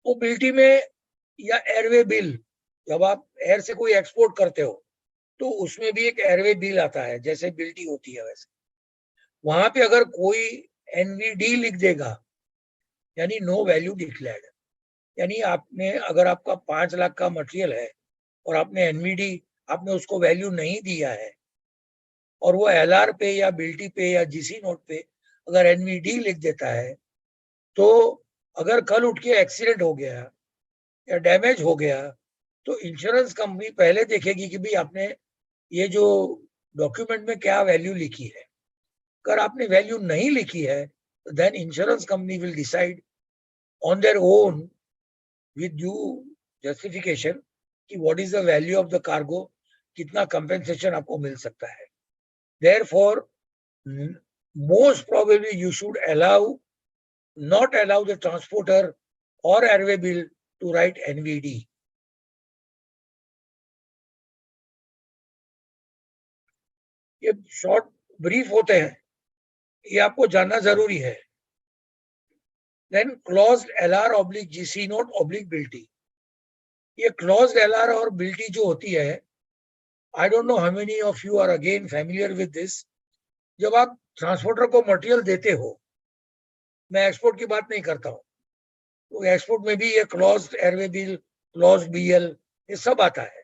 वो बिल्टी में या एयरवे बिल, जब आप एयर से कोई एक्सपोर्ट करते हो तो उसमें भी एक एयरवे बिल आता है, जैसे बिल्टी होती है वैसे। वहां पे अगर कोई एनवीडी लिख देगा, यानी नो वैल्यू डिक्लेयर्ड, यानी आपने, अगर आपका 5 लाख का मटेरियल है और आपने एनवीडी, आपने उसको वैल्यू नहीं दिया है, और वो एलआर पे या बिल्टी पे या जीसी नोट पे अगर एनवीडी लिख देता है, तो अगर कल उठ के एक्सीडेंट हो गया या डैमेज हो गया, तो इंश्योरेंस कंपनी पहले देखेगी कि भाई आपने ये जो डॉक्यूमेंट में क्या वैल्यू लिखी है। अगर आपने वैल्यू नहीं लिखी है, तो then insurance company will decide on their own with due justification कि what is the value of the cargo, कितना कंपेंसेशन आपको मिल सकता है। Therefore most probably you should not allow the transporter or airway bill to write NVD. ये short brief होते हैं, ये आपको जानना जरूरी है। Then closed LR oblique GC note oblique बिल्टी। ये क्लॉज्ड LR और बिल्टी जो होती है, I don't know how many of you are again familiar with this. जब आप ट्रांसपोर्टर को मटेरियल देते हो, मैं एक्सपोर्ट की बात नहीं करता हूँ, तो एक्सपोर्ट में भी ये क्लॉज्ड एयरवे बिल, क्लॉज्ड BL, ये सब आता है।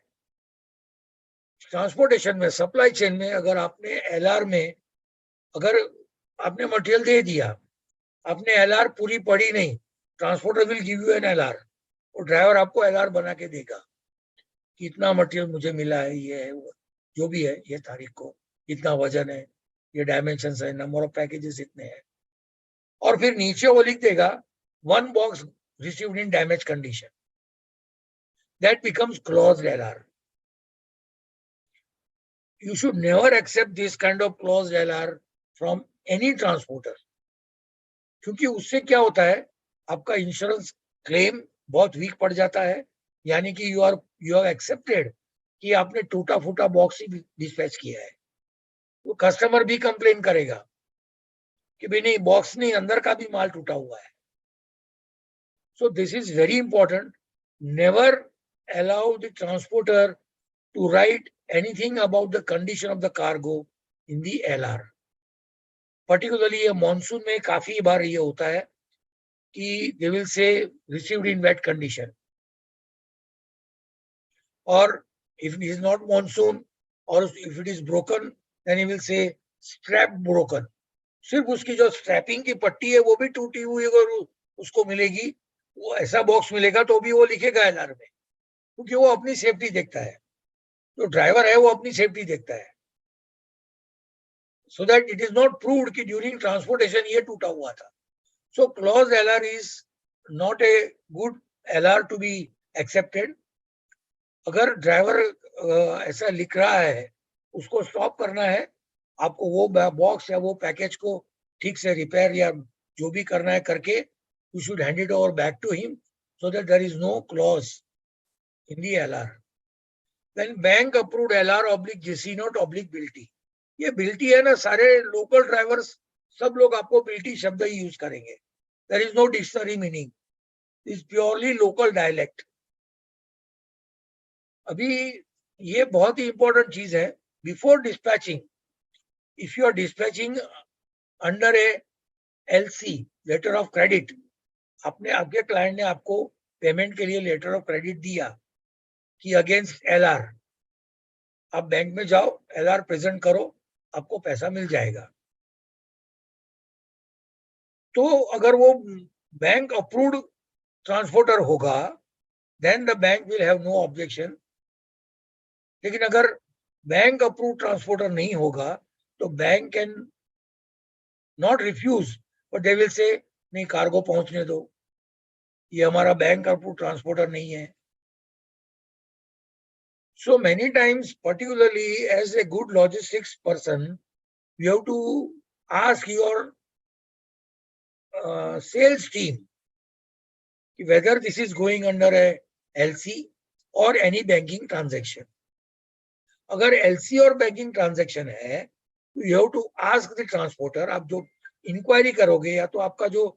ट्रांसपोर्टेशन में, सप्लाई चेन में, अगर आपने LR में, अगर आपने मटेरियल दे दिया, आपने LR पूरी पढ़ी नहीं, transporter will give you an LR, और ड्राइवर आपको LR बना के देगा कि इतना मटेरियल मुझे मिला है, ये है, जो भी है, ये तारीख को इतना वजन है, ये डायमेंशन है, नंबर ऑफ पैकेजेस इतने हैं, और फिर नीचे वो लिख देगा 1 box received in damage condition. That becomes क्लॉज्ड LR. You should never accept this kind of clause LR from any transporter, क्योंकि उससे क्या होता है, आपका इंश्योरेंस क्लेम बहुत वीक पड़ जाता है। यानी कि यू हैव एक्सेप्टेड कि आपने टूटा फूटा बॉक्स ही डिस्पैच किया है, वो कस्टमर भी कंप्लेन करेगा कि भाई नहीं, बॉक्स नहीं, अंदर का भी माल टूटा हुआ है। So this is very important, never allow the transporter to write anything about the condition of the cargo in the LR. Particularly ये monsoon में काफी बार ये होता है कि they will say received in wet condition, or if it is not monsoon or if it is broken, then he will say strap broken. सिर्फ उसकी जो स्ट्रैपिंग की पट्टी है वो भी टूटी हुई अगर उसको मिलेगी, वो ऐसा बॉक्स मिलेगा तो भी वो लिखेगा LR में, क्योंकि वो अपनी सेफ्टी देखता है, जो ड्राइवर है वो अपनी सेफ्टी देखता है, so that it is not proved कि during transportation ये टूटा हुआ था. So clause LR is not a good LR to be accepted. अगर ड्राइवर ऐसा लिख रहा है, उसको स्टॉप करना है, आपको वो बॉक्स या वो पैकेज को ठीक से रिपेयर या जो भी करना है करके you should hand it over back to him so that there is no clause in the LR. Then bank approved LR oblique GC note oblique बिल्टी, ये बिल्टी है ना, सारे लोकल ड्राइवर्स सब लोग आपको बिल्टी शब्द ही यूज करेंगे. There is no dictionary meaning. It's purely local dialect. अभी ये बहुत ही इंपॉर्टेंट चीज है. Before dispatching, if you are dispatching under a LC, letter of credit, आपके क्लाइंट ने आपको पेमेंट के लिए लेटर ऑफ क्रेडिट दिया कि अगेंस्ट LR, आप बैंक में जाओ, LR प्रेजेंट करो, आपको पैसा मिल जाएगा. तो अगर वो बैंक अप्रूव्ड ट्रांसपोर्टर होगा, then the bank will have no objection. लेकिन अगर बैंक अप्रूव्ड ट्रांसपोर्टर नहीं होगा तो bank can not refuse, but they will say नहीं, कार्गो पहुंचने दो, ये हमारा बैंक अप्रूव्ड ट्रांसपोर्टर नहीं है. So many times, particularly as a good logistics person, you have to ask your sales team whether this is going under a LC or any banking transaction. अगर LC और banking transaction है, you have to ask the transporter. आप जो inquiry करोगे या तो आपका जो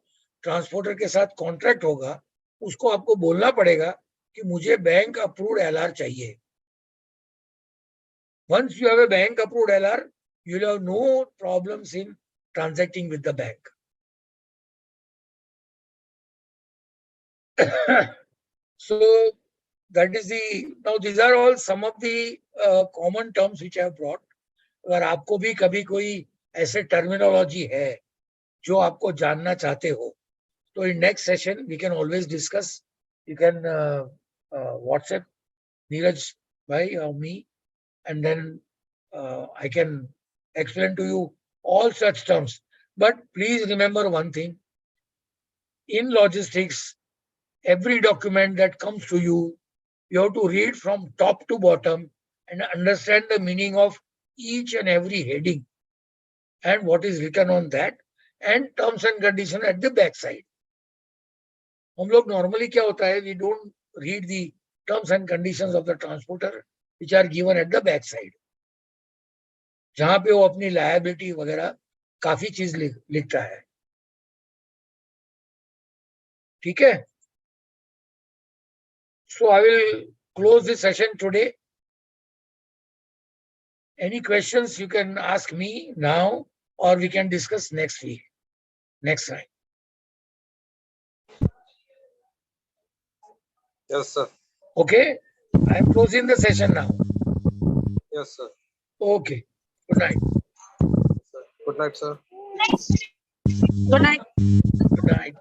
ट्रांसपोर्टर के साथ कॉन्ट्रैक्ट होगा उसको आपको बोलना पड़ेगा कि मुझे बैंक अप्रूव्ड LR चाहिए. Once you have a bank approved LR, you will have no problems in transacting with the bank. So that is now these are all some of the common terms which I have brought. अगर आपको भी कभी कोई ऐसे terminology है जो आपको जानना चाहते हो, तो in next session we can always discuss. You can WhatsApp Neeraj bhai or me, and then I can explain to you all such terms. But please remember one thing: in logistics, every document that comes to you, you have to read from top to bottom and understand the meaning of each and every heading and what is written on that, and terms and conditions at the back side. हम लोग normally क्या होता है, we don't read the terms and conditions of the transporter which are given at the back side, जहां पे वो अपनी liability वगैरह काफी चीज लिखता है. ठीक है? So I will close this session today. Any questions you can ask me now, or we can discuss next week, next time. Yes, sir. Okay, I am closing the session now. Yes, sir. Okay, good night. Good night, sir. Good night. Good night.